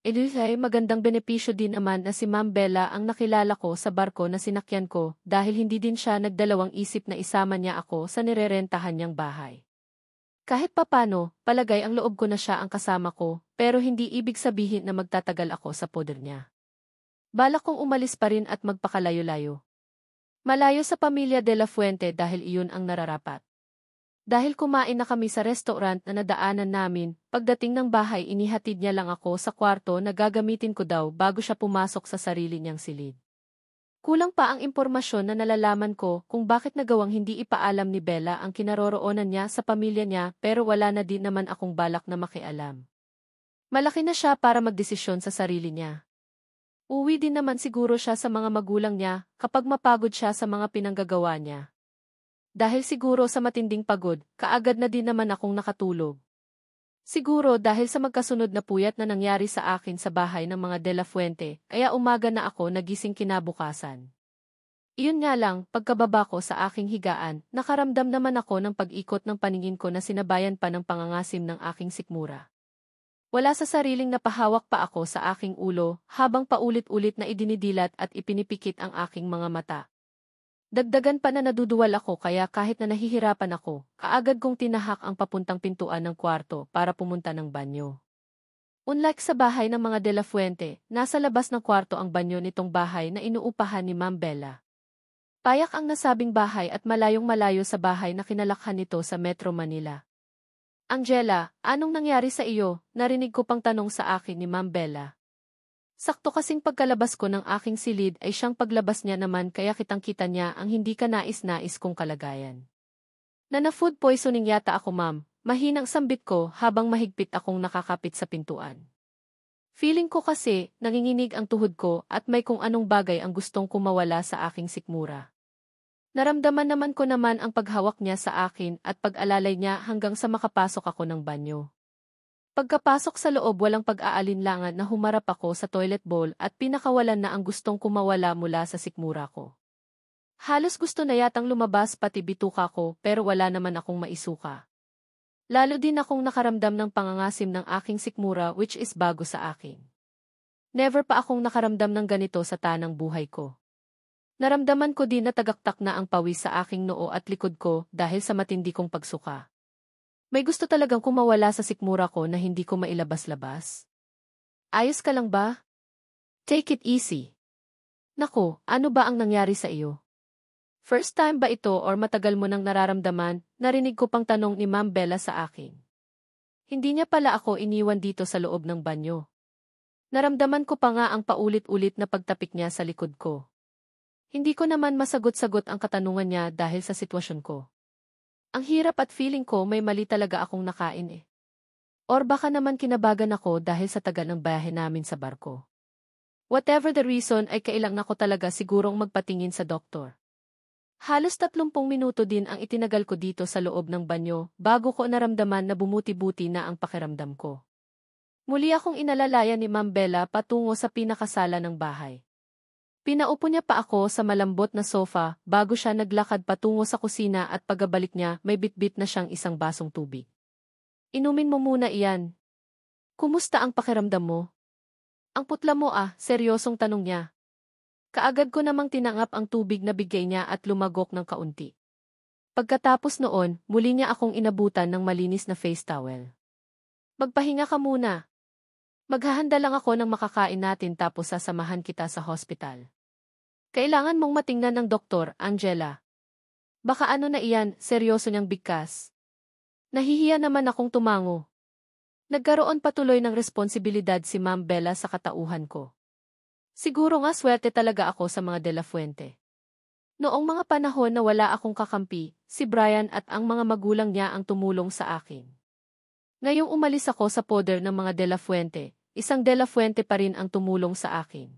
Ay magandang benepisyo din naman na si Ma'am Bella ang nakilala ko sa barko na sinakyan ko dahil hindi din siya nagdalawang isip na isama niya ako sa nirerentahan niyang bahay. Kahit papano, palagay ang loob ko na siya ang kasama ko, pero hindi ibig sabihin na magtatagal ako sa poder niya. Balak kong umalis pa rin at magpakalayo-layo. Malayo sa pamilya de la Fuente dahil iyon ang nararapat. Dahil kumain na kami sa restaurant na nadaanan namin, pagdating ng bahay inihatid niya lang ako sa kwarto na gagamitin ko daw bago siya pumasok sa sarili niyang silid. Kulang pa ang impormasyon na nalalaman ko kung bakit nagawang hindi ipaalam ni Bella ang kinaroroonan niya sa pamilya niya pero wala na din naman akong balak na makialam. Malaki na siya para magdesisyon sa sarili niya. Uwi din naman siguro siya sa mga magulang niya kapag mapagod siya sa mga pinanggagawa niya. Dahil siguro sa matinding pagod, kaagad na din naman akong nakatulog. Siguro dahil sa magkasunod na puyat na nangyari sa akin sa bahay ng mga De La Fuente, kaya umaga na ako nagising kinabukasan. Iyon nga lang, pagkababa ko sa aking higaan, nakaramdam naman ako ng pag-ikot ng paningin ko na sinabayan pa ng pangangasim ng aking sikmura. Wala sa sariling napahawak pa ako sa aking ulo, habang paulit-ulit na idinidilat at ipinipikit ang aking mga mata. Dagdagan pa na naduduwal ako kaya kahit na nahihirapan ako, kaagad kong tinahak ang papuntang pintuan ng kwarto para pumunta ng banyo. Unlike sa bahay ng mga De La Fuente, nasa labas ng kwarto ang banyo nitong bahay na inuupahan ni Ma'am Bella. Payak ang nasabing bahay at malayong-malayo sa bahay na kinalakhan nito sa Metro Manila. Angela, anong nangyari sa iyo? Narinig ko pang tanong sa akin ni Ma'am Bella. Sakto kasing pagkalabas ko ng aking silid ay siyang paglabas niya naman kaya kitang-kita niya ang hindi ka nais-nais kong kalagayan. Na-food poisoning yata ako ma'am, mahinang sambit ko habang mahigpit akong nakakapit sa pintuan. Feeling ko kasi, nanginginig ang tuhod ko at may kung anong bagay ang gustong kumawala sa aking sikmura. Naramdaman naman ko naman ang paghawak niya sa akin at pag-alalay niya hanggang sa makapasok ako ng banyo. Pagkapasok sa loob walang pag-aalinlangan na humarap ako sa toilet bowl at pinakawalan na ang gustong kumawala mula sa sikmura ko. Halos gusto na yatang lumabas pati bituka ko pero wala naman akong maisuka. Lalo din akong nakaramdam ng pangangasim ng aking sikmura which is bago sa akin. Never pa akong nakaramdam ng ganito sa tanang buhay ko. Naramdaman ko din na tagaktak na ang pawis sa aking noo at likod ko dahil sa matindi kong pagsuka. May gusto talagang kumawala sa sikmura ko na hindi ko mailabas-labas. Ayos ka lang ba? Take it easy. Naku, ano ba ang nangyari sa iyo? First time ba ito or matagal mo nang nararamdaman? Narinig ko pang tanong ni Ma'am Bella sa akin. Hindi niya pala ako iniwan dito sa loob ng banyo. Naramdaman ko pa nga ang paulit-ulit na pagtapik niya sa likod ko. Hindi ko naman masagot-sagot ang katanungan niya dahil sa sitwasyon ko. Ang hirap at feeling ko may mali talaga akong nakain eh. Or baka naman kinabagan ako dahil sa tagal ng biyahe namin sa barko. Whatever the reason ay kailangan ko talaga sigurong magpatingin sa doktor. Halos 30 minuto din ang itinagal ko dito sa loob ng banyo bago ko naramdaman na bumuti-buti na ang pakiramdam ko. Muli akong inalalayan ni Ma'am Bella patungo sa pinakasala ng bahay. Pinaupo niya pa ako sa malambot na sofa bago siya naglakad patungo sa kusina at pagabalik niya may bitbit na siyang isang basong tubig. Inumin mo muna iyan. Kumusta ang pakiramdam mo? Ang putla mo seryosong tanong niya. Kaagad ko namang tinangap ang tubig na bigay niya at lumagok ng kaunti. Pagkatapos noon, muli niya akong inabutan ng malinis na face towel. Magpahinga ka muna. Maghahanda lang ako ng makakain natin tapos sasamahan kita sa hospital. Kailangan mong matingnan ng doktor, Angela. Baka ano na iyan, seryoso niyang bigkas. Nahihiya naman akong tumango. Nagkaroon patuloy ng responsibilidad si Ma'am Bella sa katauhan ko. Siguro nga swerte talaga ako sa mga De La Fuente. Noong mga panahon na wala akong kakampi, si Brian at ang mga magulang niya ang tumulong sa akin. Ngayong umalis ako sa poder ng mga De La Fuente, isang De La Fuente pa rin ang tumulong sa akin.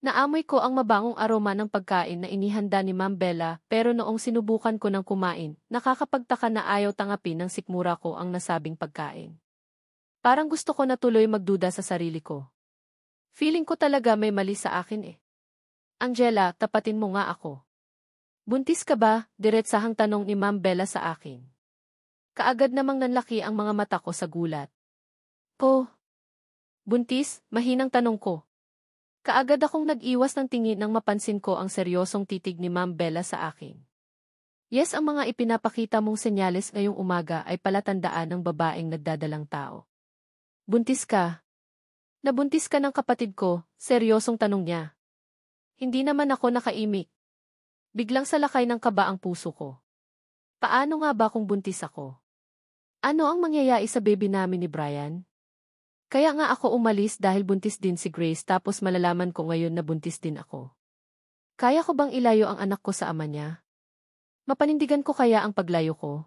Naamoy ko ang mabangong aroma ng pagkain na inihanda ni Ma'am Bella pero noong sinubukan ko ng kumain, nakakapagtaka na ayaw tangapin ng sikmura ko ang nasabing pagkain. Parang gusto ko na tuloy magduda sa sarili ko. Feeling ko talaga may mali sa akin . Angela, tapatin mo nga ako. Buntis ka ba? Diretsahang tanong ni Ma'am Bella sa akin. Kaagad namang nanlaki ang mga mata ko sa gulat. Ko. Buntis? Mahinang tanong ko. Kaagad akong nag-iwas ng tingin nang mapansin ko ang seryosong titig ni Ma'am Bella sa akin. Yes, ang mga ipinapakita mong senyales ngayong umaga ay palatandaan ng babaeng nagdadalang tao. Buntis ka? Nabuntis ka ng kapatid ko, seryosong tanong niya. Hindi naman ako nakaimik. Biglang salakay ng kaba ang puso ko. Paano nga ba kung buntis ako? Ano ang mangyayari sa baby namin ni Brian? Kaya nga ako umalis dahil buntis din si Grace tapos malalaman ko ngayon na buntis din ako. Kaya ko bang ilayo ang anak ko sa ama niya? Mapanindigan ko kaya ang paglayo ko?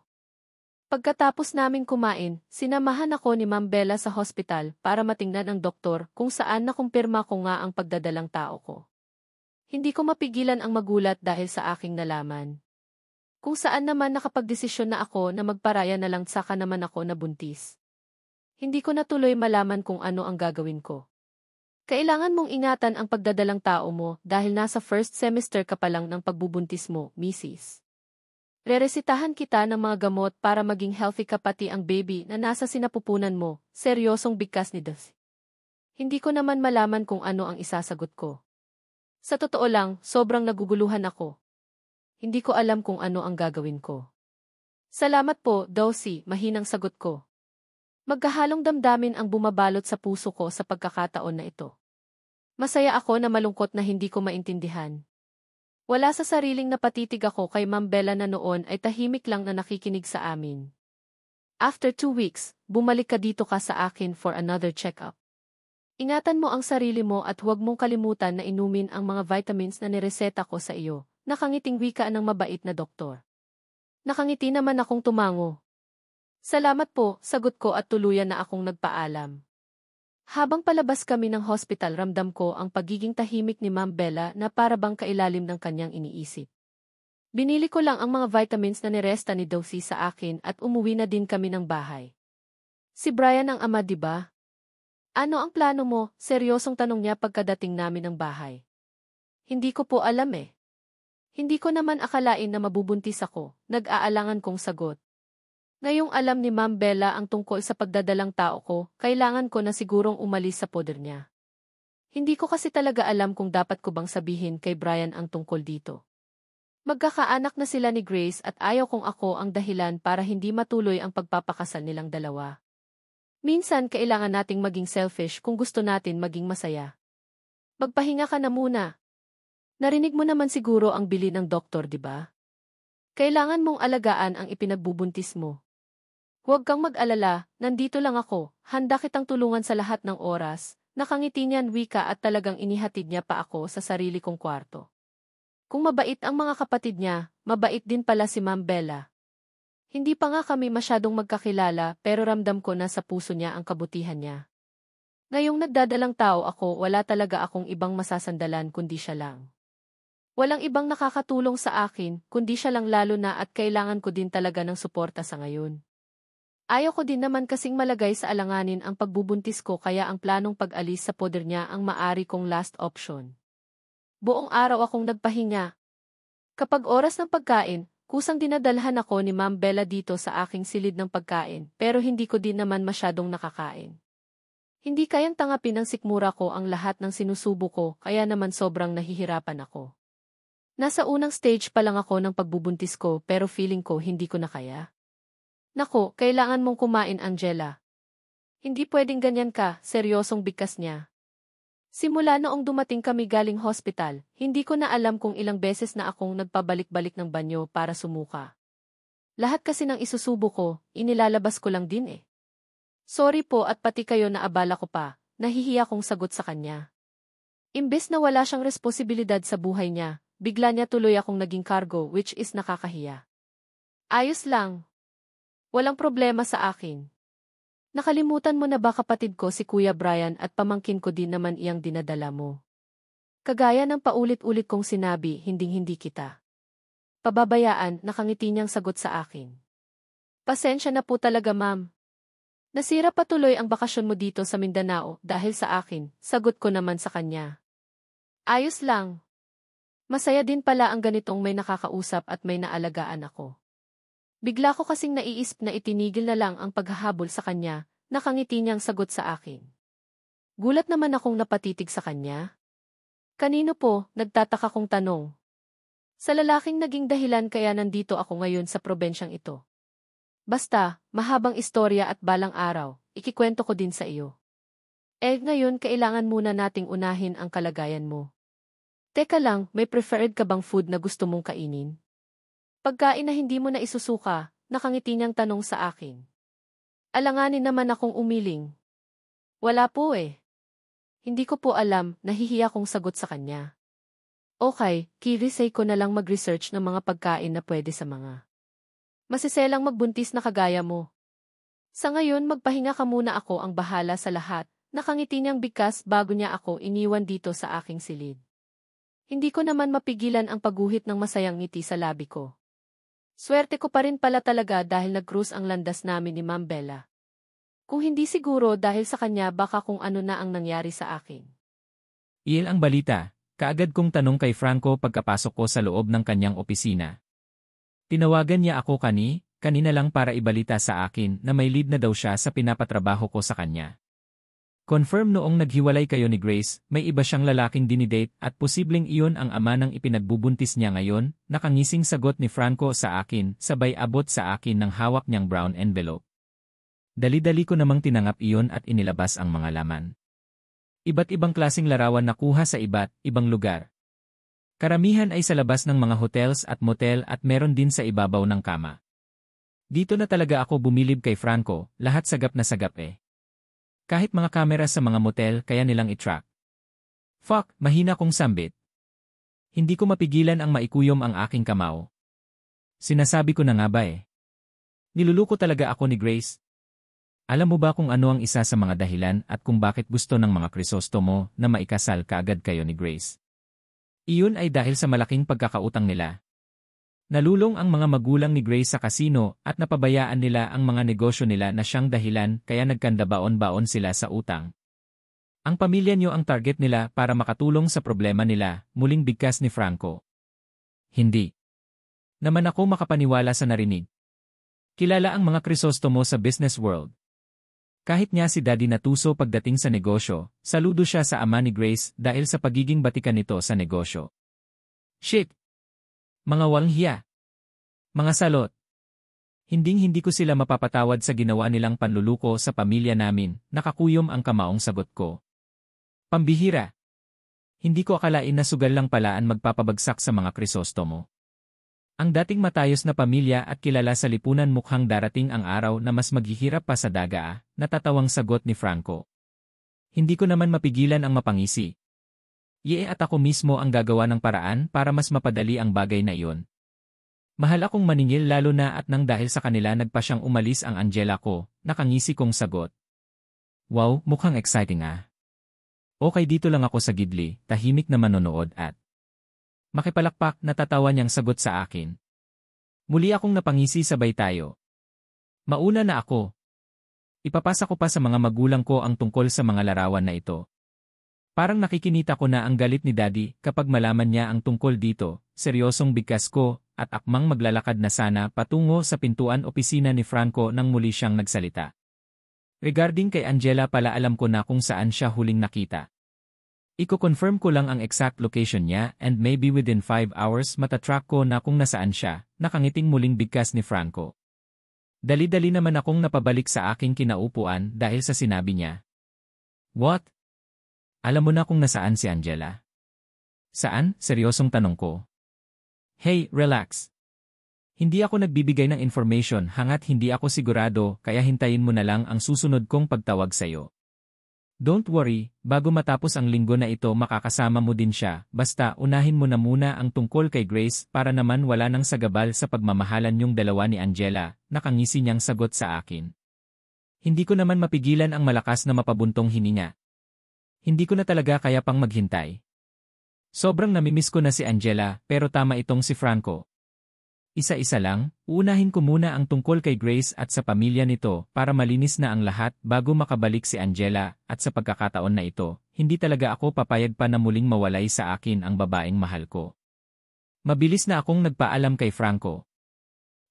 Pagkatapos naming kumain, sinamahan ako ni Ma'am Bella sa hospital para matingnan ang doktor kung saan nakumpirma ko nga ang pagdadalang tao ko. Hindi ko mapigilan ang magulat dahil sa aking nalaman. Kung saan naman nakapagdesisyon na ako na magparaya na lang saka naman ako nabuntis. Hindi ko natuloy malaman kung ano ang gagawin ko. Kailangan mong ingatan ang pagdadalang tao mo dahil nasa first semester ka pa lang ng pagbubuntis mo, Mrs. Reresitahan kita ng mga gamot para maging healthy ka pati ang baby na nasa sinapupunan mo, seryosong bigkas ni Dulce. Hindi ko naman malaman kung ano ang isasagot ko. Sa totoo lang, sobrang naguguluhan ako. Hindi ko alam kung ano ang gagawin ko. Salamat po, Dulce, mahinang sagot ko. Magkahalong damdamin ang bumabalot sa puso ko sa pagkakataon na ito. Masaya ako na malungkot na hindi ko maintindihan. Wala sa sariling napatitig ako kay Ma'am Bella na noon ay tahimik lang na nakikinig sa amin. After 2 weeks, bumalik ka dito ka sa akin for another check-up. Ingatan mo ang sarili mo at huwag mong kalimutan na inumin ang mga vitamins na nireseta ko sa iyo, nakangiting wika ng mabait na doktor. Nakangiti naman akong tumango. Salamat po, sagot ko at tuluyan na akong nagpaalam. Habang palabas kami ng hospital ramdam ko ang pagiging tahimik ni Ma'am Bella na para bang kailalim ng kanyang iniisip. Binili ko lang ang mga vitamins na niresta ni Dulce sa akin at umuwi na din kami ng bahay. Si Brian ang ama, di ba? Ano ang plano mo? Seryosong tanong niya pagkadating namin ng bahay. Hindi ko po alam . Hindi ko naman akalain na mabubuntis ako, nag-aalangan kong sagot. Ngayong alam ni Ma'am Bella ang tungkol sa pagdadalang tao ko, kailangan ko na sigurong umalis sa poder niya. Hindi ko kasi talaga alam kung dapat ko bang sabihin kay Brian ang tungkol dito. Magkakaanak na sila ni Grace at ayaw kong ako ang dahilan para hindi matuloy ang pagpapakasal nilang dalawa. Minsan kailangan nating maging selfish kung gusto natin maging masaya. Magpahinga ka na muna. Narinig mo naman siguro ang bili ng doktor, di ba? Kailangan mong alagaan ang ipinagbubuntis mo. Huwag kang mag-alala, nandito lang ako, handa kitang tulungan sa lahat ng oras. Nakangiti niyan wika at talagang inihatid niya pa ako sa sarili kong kwarto. Kung mabait ang mga kapatid niya, mabait din pala si Ma'am Bella. Hindi pa nga kami masyadong magkakilala pero ramdam ko na sa puso niya ang kabutihan niya. Ngayong nagdadalang tao ako, wala talaga akong ibang masasandalan kundi siya lang. Walang ibang nakakatulong sa akin, kundi siya lang lalo na at kailangan ko din talaga ng suporta sa ngayon. Ayaw ko din naman kasing malagay sa alanganin ang pagbubuntis ko kaya ang planong pag-alis sa poder niya ang maari kong last option. Buong araw akong nagpahinga. Kapag oras ng pagkain, kusang dinadalhan ako ni Ma'am Bella dito sa aking silid ng pagkain pero hindi ko din naman masyadong nakakain. Hindi kayang tangapin ng sikmura ko ang lahat ng sinusubo ko kaya naman sobrang nahihirapan ako. Nasa unang stage pa lang ako ng pagbubuntis ko pero feeling ko hindi ko na kaya. Nako, kailangan mong kumain, Angela. Hindi pwedeng ganyan ka, seryosong bigkas niya. Simula noong dumating kami galing hospital, hindi ko na alam kung ilang beses na akong nagpabalik-balik ng banyo para sumuka. Lahat kasi ng isusubo ko, inilalabas ko lang din eh. Sorry po at pati kayo na abala ko pa, nahihiya kong sagot sa kanya. Imbes na wala siyang responsibilidad sa buhay niya, bigla niya tuloy akong naging cargo which is nakakahiya. Ayos lang. Walang problema sa akin. Nakalimutan mo na ba kapatid ko si Kuya Brian at pamangkin ko din naman iyang dinadala mo? Kagaya ng paulit-ulit kong sinabi, hinding-hindi kita pababayaan, nakangiti niyang sagot sa akin. Pasensya na po talaga, ma'am. Nasira pa tuloy ang bakasyon mo dito sa Mindanao dahil sa akin, sagot ko naman sa kanya. Ayos lang. Masaya din pala ang ganitong may nakakausap at may naalagaan ako. Bigla ko kasing naiisip na itinigil na lang ang paghahabol sa kanya, nakangiti niyang sagot sa akin. Gulat naman akong napatitig sa kanya. Kanino po, nagtataka kong tanong. Sa lalaking naging dahilan kaya nandito ako ngayon sa probensyang ito. Basta, mahabang istorya at balang araw, ikikwento ko din sa iyo. Ngayon kailangan muna nating unahin ang kalagayan mo. Teka lang, may preferred ka bang food na gusto mong kainin? Pagkain na hindi mo na isusuka, nakangiti niyang tanong sa akin. Alanganin naman akong umiling. Wala po eh. Hindi ko po alam, nahihiya kong sagot sa kanya. Okay, kirisay ko na lang mag-research ng mga pagkain na pwede sa mga masiselang magbuntis na kagaya mo. Sa ngayon magpahinga ka muna, ako ang bahala sa lahat, nakangiti niyang bigkas bago niya ako iniwan dito sa aking silid. Hindi ko naman mapigilan ang pagguhit ng masayang ngiti sa labi ko. Swerte ko pa rin pala talaga dahil nag-cruise ang landas namin ni Ma'am Bella. Kung hindi siguro dahil sa kanya baka kung ano na ang nangyari sa akin. Iil ang balita, kaagad kong tanong kay Franco pagkapasok ko sa loob ng kanyang opisina. Tinawagan niya ako kanina lang para ibalita sa akin na may lead na daw siya sa pinapatrabaho ko sa kanya. Confirm noong naghiwalay kayo ni Grace, may iba siyang lalaking dinidate at posibleng iyon ang ama ng ipinagbubuntis niya ngayon, nakangising sagot ni Franco sa akin, sabay abot sa akin ng hawak niyang brown envelope. Dali-dali ko namang tinanggap iyon at inilabas ang mga laman. Iba't ibang klaseng larawan nakuha sa iba't ibang lugar. Karamihan ay sa labas ng mga hotels at motel at meron din sa ibabaw ng kama. Dito na talaga ako bumilib kay Franco, lahat sagap na sagap eh. Kahit mga kamera sa mga motel kaya nilang i-track. Fuck, mahina kong sambit. Hindi ko mapigilan ang maikuyom ang aking kamao. Sinasabi ko na nga ba eh. Niluluko talaga ako ni Grace. Alam mo ba kung ano ang isa sa mga dahilan at kung bakit gusto ng mga Crisostomo na maikasal kaagad kayo ni Grace? Iyon ay dahil sa malaking pagkakautang nila. Nalulong ang mga magulang ni Grace sa kasino at napabayaan nila ang mga negosyo nila na siyang dahilan kaya nagkandabaon-baon sila sa utang. Ang pamilya niyo ang target nila para makatulong sa problema nila, muling bigkas ni Franco. Hindi naman ako makapaniwala sa narinig. Kilala ang mga Crisostomo sa business world. Kahit niya si Daddy Natuso pagdating sa negosyo, saludo siya sa ama ni Grace dahil sa pagiging batikan nito sa negosyo. Shit! Mga walang hiya. Mga salot. Hinding-hindi ko sila mapapatawad sa ginawa nilang panluluko sa pamilya namin, nakakuyom ang kamaong sagot ko. Pambihira. Hindi ko akalain na sugal lang pala ang magpapabagsak sa mga Crisostomo. Ang dating matayos na pamilya at kilala sa lipunan mukhang darating ang araw na mas maghihirap pa sa daga, natatawang sagot ni Franco. Hindi ko naman mapigilan ang mapangisi. At ako mismo ang gagawa ng paraan para mas mapadali ang bagay na iyon. Mahal akong maningil lalo na at nang dahil sa kanila nagpa siyang umalis ang Angela ko, nakangisi kong sagot. Wow, mukhang exciting ah. Okay, dito lang ako sa gidli, tahimik na manonood at makipalakpak, natatawa niyang sagot sa akin. Muli akong napangisi, sabay tayo. Mauna na ako. Ipapasa ko pa sa mga magulang ko ang tungkol sa mga larawan na ito. Parang nakikinita ko na ang galit ni Daddy kapag malaman niya ang tungkol dito, seryosong bigkas ko, at akmang maglalakad na sana patungo sa pintuan opisina ni Franco nang muli siyang nagsalita. Regarding kay Angela pala, alam ko na kung saan siya huling nakita. Iko-confirm ko lang ang exact location niya and maybe within 5 hours matatrack ko na kung nasaan siya, nakangiting muling bigkas ni Franco. Dali-dali naman akong napabalik sa aking kinaupuan dahil sa sinabi niya. What? Alam mo na kung nasaan si Angela? Saan? Seryosong tanong ko. Hey, relax. Hindi ako nagbibigay ng information hangat hindi ako sigurado, kaya hintayin mo na lang ang susunod kong pagtawag sa'yo. Don't worry, bago matapos ang linggo na ito makakasama mo din siya, basta unahin mo na muna ang tungkol kay Grace para naman wala nang sagabal sa pagmamahalan yung dalawa ni Angela, nakangisi niyang sagot sa akin. Hindi ko naman mapigilan ang malakas na mapabuntong hininga. Hindi ko na talaga kaya pang maghintay. Sobrang namimiss ko na si Angela, pero tama itong si Franco. Isa-isa lang, uunahin ko muna ang tungkol kay Grace at sa pamilya nito para malinis na ang lahat bago makabalik si Angela, at sa pagkakataon na ito, hindi talaga ako papayag pa na muling mawalay sa akin ang babaeng mahal ko. Mabilis na akong nagpaalam kay Franco.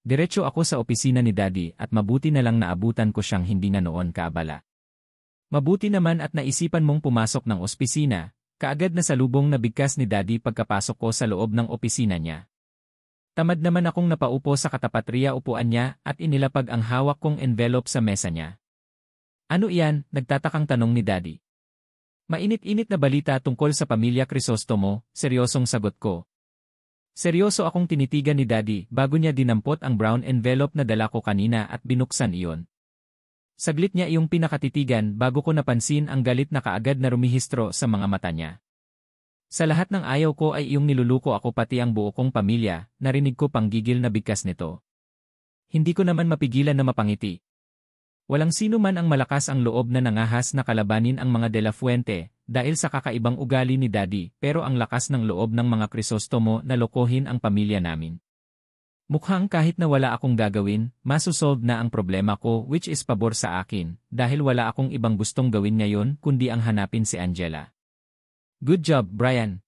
Diretso ako sa opisina ni Daddy at mabuti na lang naabutan ko siyang hindi na noon kaabala. Mabuti naman at naisipan mong pumasok ng opisina, kaagad na salubong na bigkas ni Daddy pagkapasok ko sa loob ng opisina niya. Tamad naman akong napaupo sa katapat upuan niya at inilapag ang hawak kong envelope sa mesa niya. Ano iyan? Nagtatakang tanong ni Daddy. Mainit-init na balita tungkol sa pamilya Crisostomo, seryosong sagot ko. Seryoso akong tinitigan ni Daddy bago niya dinampot ang brown envelope na dala ko kanina at binuksan iyon. Saglit niya iyong pinakatitigan bago ko napansin ang galit na kaagad na rumihistro sa mga mata niya. Sa lahat ng ayaw ko ay iyong niluluko ako pati ang buo kong pamilya, narinig ko panggigil na bigkas nito. Hindi ko naman mapigilan na mapangiti. Walang sino man ang malakas ang loob na nangahas na kalabanin ang mga De La Fuente, dahil sa kakaibang ugali ni Daddy, pero ang lakas ng loob ng mga Crisostomo na lokohin ang pamilya namin. Mukhang kahit na wala akong gagawin, masusolve na ang problema ko, which is pabor sa akin, dahil wala akong ibang gustong gawin ngayon kundi ang hanapin si Angela. Good job, Brian.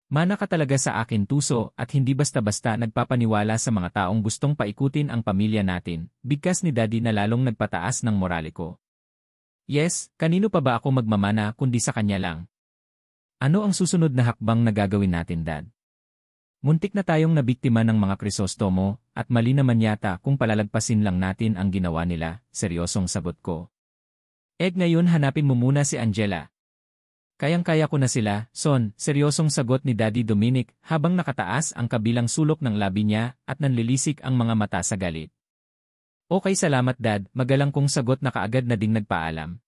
Mana ka talaga sa akin, Tuso, at hindi basta-basta nagpapaniwala sa mga taong gustong paikutin ang pamilya natin, bigkas ni Daddy na lalong nagpataas ng morale ko. Yes, kanino pa ba ako magmamana kundi sa kanya lang? Ano ang susunod na hakbang na gagawin natin, Dad? Muntik na tayong nabiktima ng mga Crisostomo, at mali naman yata kung palalagpasin lang natin ang ginawa nila, seryosong sagot ko. Ngayon hanapin mo muna si Angela. Kayang-kaya ko na sila, Son, seryosong sagot ni Daddy Dominic habang nakataas ang kabilang sulok ng labi niya at nanlilisik ang mga mata sa galit. Okay, salamat Dad, magalang kong sagot na kaagad na ding nagpaalam.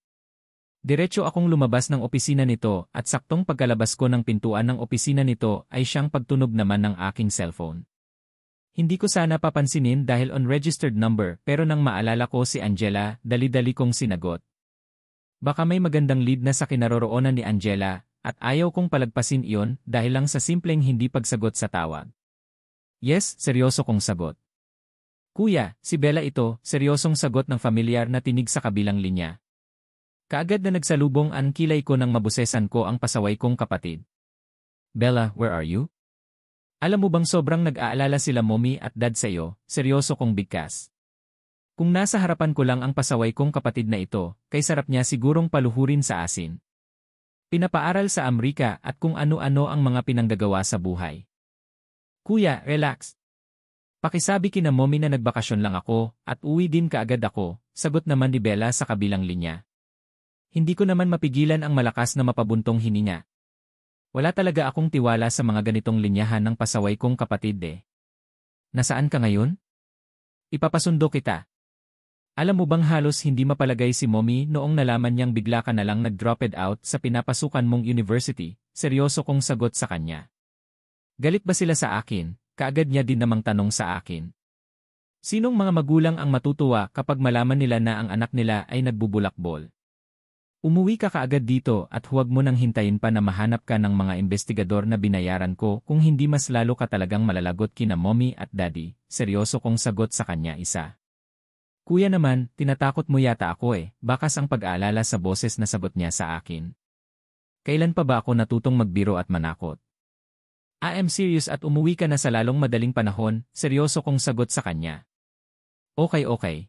Diretso akong lumabas ng opisina nito at saktong pagkalabas ko ng pintuan ng opisina nito ay siyang pagtunog naman ng aking cellphone. Hindi ko sana papansinin dahil unregistered number pero nang maalala ko si Angela, dali-dali kong sinagot. Baka may magandang lead na sa kinaroroonan ni Angela, at ayaw kong palagpasin iyon dahil lang sa simpleng hindi pagsagot sa tawag. Yes, seryoso kong sagot. Kuya, si Bella ito, seryosong sagot ng familiar na tinig sa kabilang linya. Kaagad na nagsalubong ang kilay ko nang mabusesan ko ang pasaway kong kapatid. Bella, where are you? Alam mo bang sobrang nag-aalala sila Mommy at Dad sa iyo, seryoso kong bigkas. Kung nasa harapan ko lang ang pasaway kong kapatid na ito, kay sarap niya sigurong paluhurin sa asin. Pinapaaral sa Amerika at kung ano-ano ang mga pinanggagawa sa buhay. Kuya, relax. Pakisabi kina Mommy na nagbakasyon lang ako at uwi din kaagad ako, sagot naman ni Bella sa kabilang linya. Hindi ko naman mapigilan ang malakas na mapabuntong hininga. Wala talaga akong tiwala sa mga ganitong linyahan ng pasaway kong kapatid eh. Nasaan ka ngayon? Ipapasundo kita. Alam mo bang halos hindi mapalagay si Mommy noong nalaman niyang bigla ka na lang nag-dropped out sa pinapasukan mong university, seryoso kong sagot sa kanya. Galit ba sila sa akin? Kaagad niya din namang tanong sa akin. Sinong mga magulang ang matutuwa kapag malaman nila na ang anak nila ay nagbubulakbol? Umuwi ka kaagad dito at huwag mo nang hintayin pa na mahanap ka ng mga investigador na binayaran ko kung hindi mas lalo ka talagang malalagot kina mommy at daddy, seryoso kong sagot sa kanya isa. Kuya naman, tinatakot mo yata ako bakas ang pag-aalala sa boses na sagot niya sa akin. Kailan pa ba ako natutong magbiro at manakot? I am serious at umuwi ka na sa lalong madaling panahon, seryoso kong sagot sa kanya. Okay.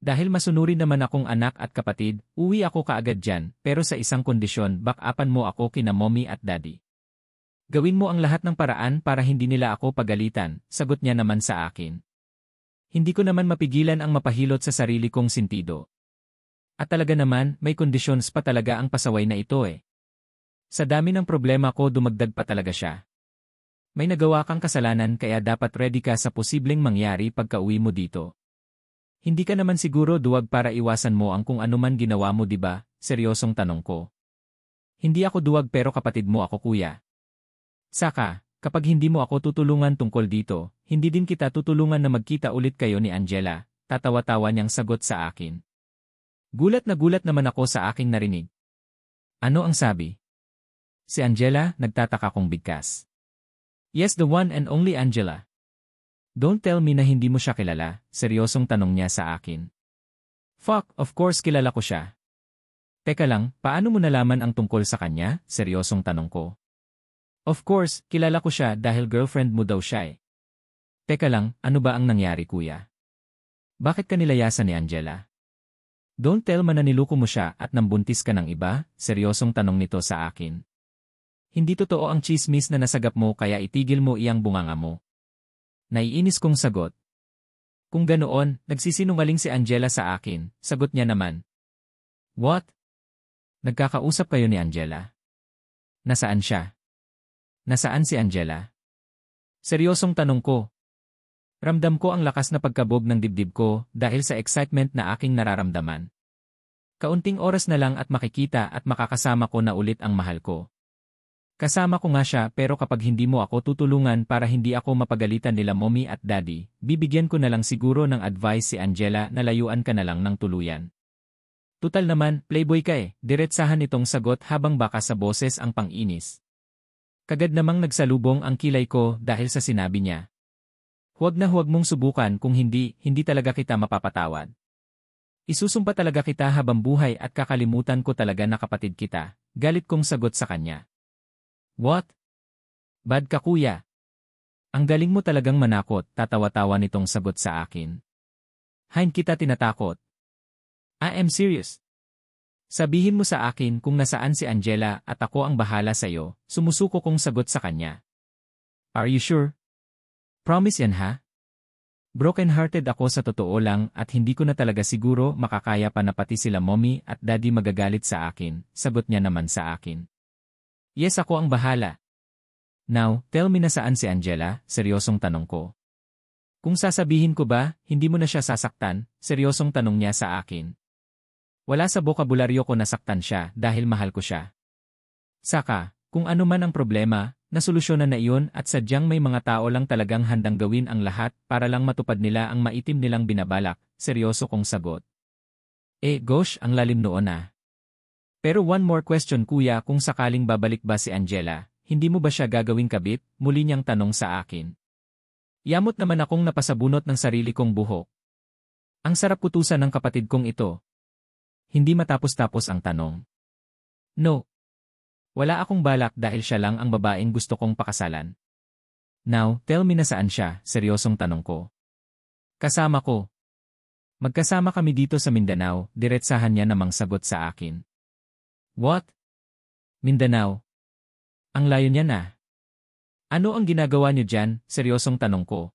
Dahil masunurin naman akong anak at kapatid, uwi ako kaagad dyan, pero sa isang kondisyon, back-upan mo ako kina mommy at daddy. Gawin mo ang lahat ng paraan para hindi nila ako pagalitan, sagot niya naman sa akin. Hindi ko naman mapigilan ang mapahilot sa sarili kong sentido. At talaga naman, may conditions pa talaga ang pasaway na ito Sa dami ng problema ko dumagdag pa talaga siya. May nagawa kang kasalanan kaya dapat ready ka sa posibleng mangyari pagka-uwi mo dito. Hindi ka naman siguro duwag para iwasan mo ang kung ano man ginawa mo, 'di ba? Seryosong tanong ko. Hindi ako duwag pero kapatid mo ako, kuya. Saka, kapag hindi mo ako tutulungan tungkol dito, hindi din kita tutulungan na magkita ulit kayo ni Angela, tatawa-tawa niyang sagot sa akin. Gulat naman ako sa aking narinig. Ano ang sabi? Si Angela, nagtataka kong bigkas. Yes, the one and only Angela. Don't tell me na hindi mo siya kilala, seryosong tanong niya sa akin. Fuck, of course kilala ko siya. Teka lang, paano mo nalaman ang tungkol sa kanya? Seryosong tanong ko. Of course, kilala ko siya dahil girlfriend mo daw siya Teka lang, ano ba ang nangyari, kuya? Bakit ka nilayasan ni Angela? Don't tell mananiluko mo siya at nambuntis ka ng iba? Seryosong tanong nito sa akin. Hindi totoo ang chismis na nasagap mo kaya itigil mo iyang bunganga mo. Naiinis kong sagot. Kung ganoon, nagsisinungaling si Angela sa akin, sagot niya naman. What? Nagkakausap kayo ni Angela? Nasaan siya? Nasaan si Angela? Seryosong tanong ko. Ramdam ko ang lakas na pagkabog ng dibdib ko dahil sa excitement na aking nararamdaman. Kaunting oras na lang at makikita at makakasama ko na ulit ang mahal ko. Kasama ko nga siya pero kapag hindi mo ako tutulungan para hindi ako mapagalitan nila mommy at daddy, bibigyan ko na lang siguro ng advice si Angela na layuan ka na lang ng tuluyan. Tutal naman, playboy ka diretsahan itong sagot habang baka sa boses ang pang-inis. Kagad namang nagsalubong ang kilay ko dahil sa sinabi niya. Huwag na huwag mong subukan kung hindi talaga kita mapapatawad. Isusumpa talaga kita habang buhay at kakalimutan ko talaga na kapatid kita, galit kong sagot sa kanya. What? Bad ka, kuya. Ang galing mo talagang manakot, tatawa-tawa nitong sagot sa akin. Hain kita tinatakot. I am serious. Sabihin mo sa akin kung nasaan si Angela at ako ang bahala sa'yo, sumusuko kong sagot sa kanya. Are you sure? Promise yan ha? Broken-hearted ako sa totoo lang at hindi ko na talaga siguro makakaya pa na pati sila mommy at daddy magagalit sa akin, sagot niya naman sa akin. Yes, ako ang bahala. Now, tell me na saan si Angela, seryosong tanong ko. Kung sasabihin ko ba, hindi mo na siya sasaktan, seryosong tanong niya sa akin. Wala sa bokabularyo ko nasaktan siya dahil mahal ko siya. Saka, kung ano man ang problema, nasolusyonan na iyon at sadyang may mga tao lang talagang handang gawin ang lahat para lang matupad nila ang maitim nilang binabalak, seryoso kong sagot. Gosh, ang lalim noon Pero one more question, kuya, kung sakaling babalik ba si Angela, hindi mo ba siya gagawing kabit? Muli niyang tanong sa akin. Yamot naman akong napasabunot ng sarili kong buhok. Ang sarap putusan ng kapatid kong ito. Hindi matapos-tapos ang tanong. No. Wala akong balak dahil siya lang ang babaeng gusto kong pakasalan. Now, tell me na saan siya, seryosong tanong ko. Kasama ko. Magkasama kami dito sa Mindanao, diretsahan niya namang sagot sa akin. What? Mindanao? Ang layo niya na. Ano ang ginagawa niyo dyan? Seryosong tanong ko.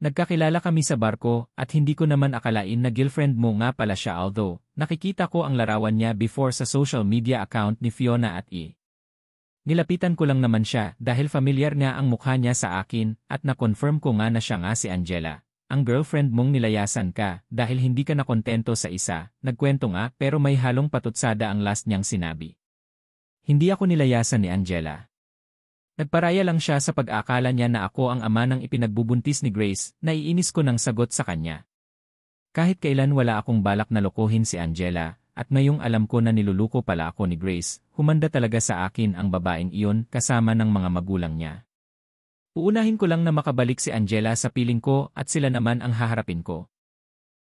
Nagkakilala kami sa barko at hindi ko naman akalain na girlfriend mo nga pala siya although nakikita ko ang larawan niya before sa social media account ni Fiona at Nilapitan ko lang naman siya dahil familiar niya ang mukha niya sa akin at na-confirm ko nga na siya nga si Angela. Ang girlfriend mong nilayasan ka dahil hindi ka nakontento sa isa, nagkwento nga pero may halong patutsada ang last niyang sinabi. Hindi ako nilayasan ni Angela. Nagparaya lang siya sa pag-aakala niya na ako ang ama ng ipinagbubuntis ni Grace, naiinis ko ng sagot sa kanya. Kahit kailan wala akong balak na lokohin si Angela, at ngayong alam ko na niluluko pala ako ni Grace, humanda talaga sa akin ang babaeng iyon kasama ng mga magulang niya. Uunahin ko lang na makabalik si Angela sa piling ko at sila naman ang haharapin ko.